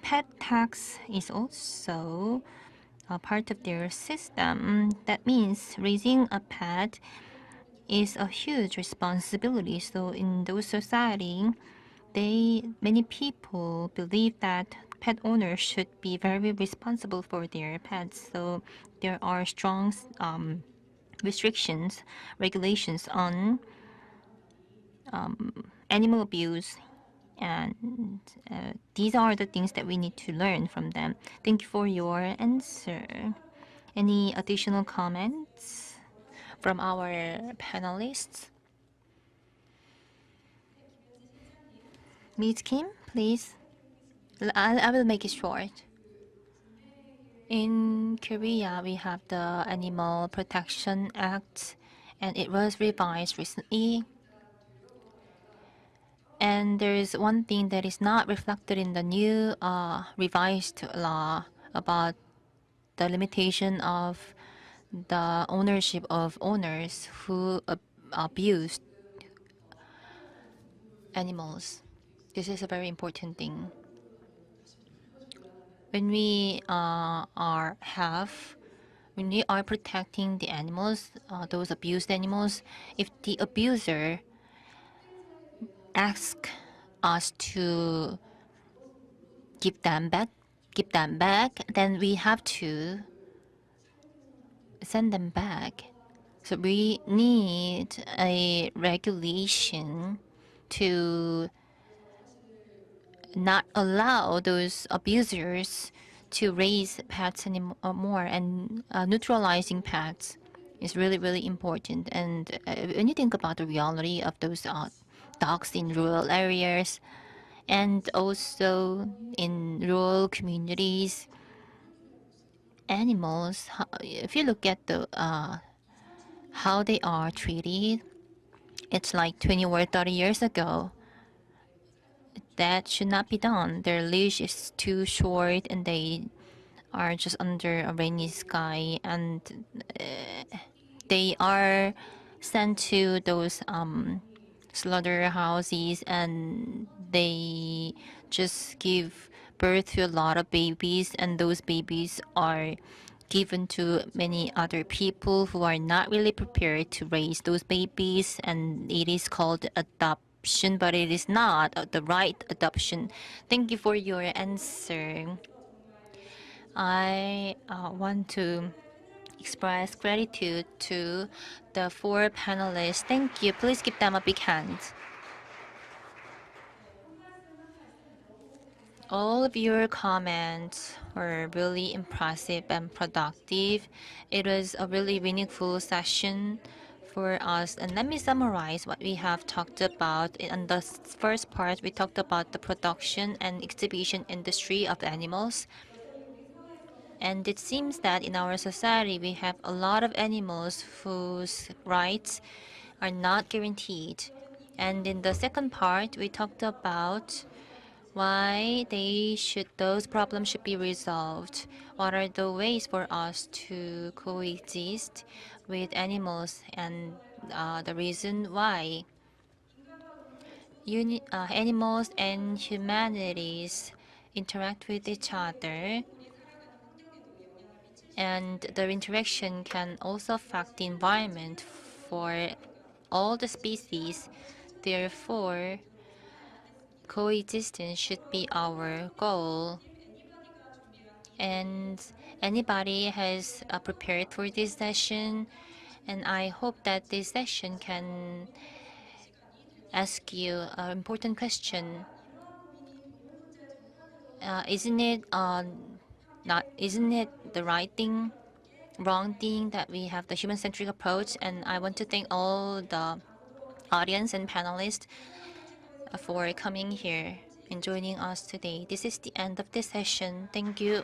pet tax is also part of their system. That means raising a pet is a huge responsibility. So in those society, many people believe that pet owners should be very responsible for their pets. So there are strong restrictions, regulations on animal abuse, and these are the things that we need to learn from them. Thank you for your answer. Any additional comments from our panelists? Ms. Kim, please. I will make it short. In Korea, we have the Animal Protection Act, and it was revised recently. And there is one thing that is not reflected in the new revised law about the limitation of the ownership of owners who abuse animals. This is a very important thing. When we when we are protecting the animals, those abused animals, if the abuser asks us to give them back, then we have to send them back. So we need a regulation to not allow those abusers to raise pets anymore, and neutralizing pets is really, really important. And when you think about the reality of those dogs in rural areas and also in rural communities, animals, if you look at the how they are treated, it's like 20 or 30 years ago. That should not be done. Their leash is too short and they are just under a rainy sky, and they are sent to those slaughterhouses, and they just give birth to a lot of babies, and those babies are given to many other people who are not really prepared to raise those babies, and it is called adoption, but it is not the right adoption. Thank you for your answer. I want to express gratitude to the four panelists. Thank you. Please give them a big hand. All of your comments were really impressive and productive. It was a really meaningful session for us. And let me summarize what we have talked about. In the first part, we talked about the production and exhibition industry of animals. And it seems that in our society, we have a lot of animals whose rights are not guaranteed. And in the second part, we talked about why those problems should be resolved. What are the ways for us to coexist with animals, and the reason why animals and humanities interact with each other, and the interaction can also affect the environment for all the species. Therefore, coexistence should be our goal. And anybody has prepared for this session, and I hope that this session can ask you an important question. Isn't it the right thing, wrong thing that we have the human-centric approach? And I want to thank all the audience and panelists for coming here and joining us today. This is the end of this session. Thank you.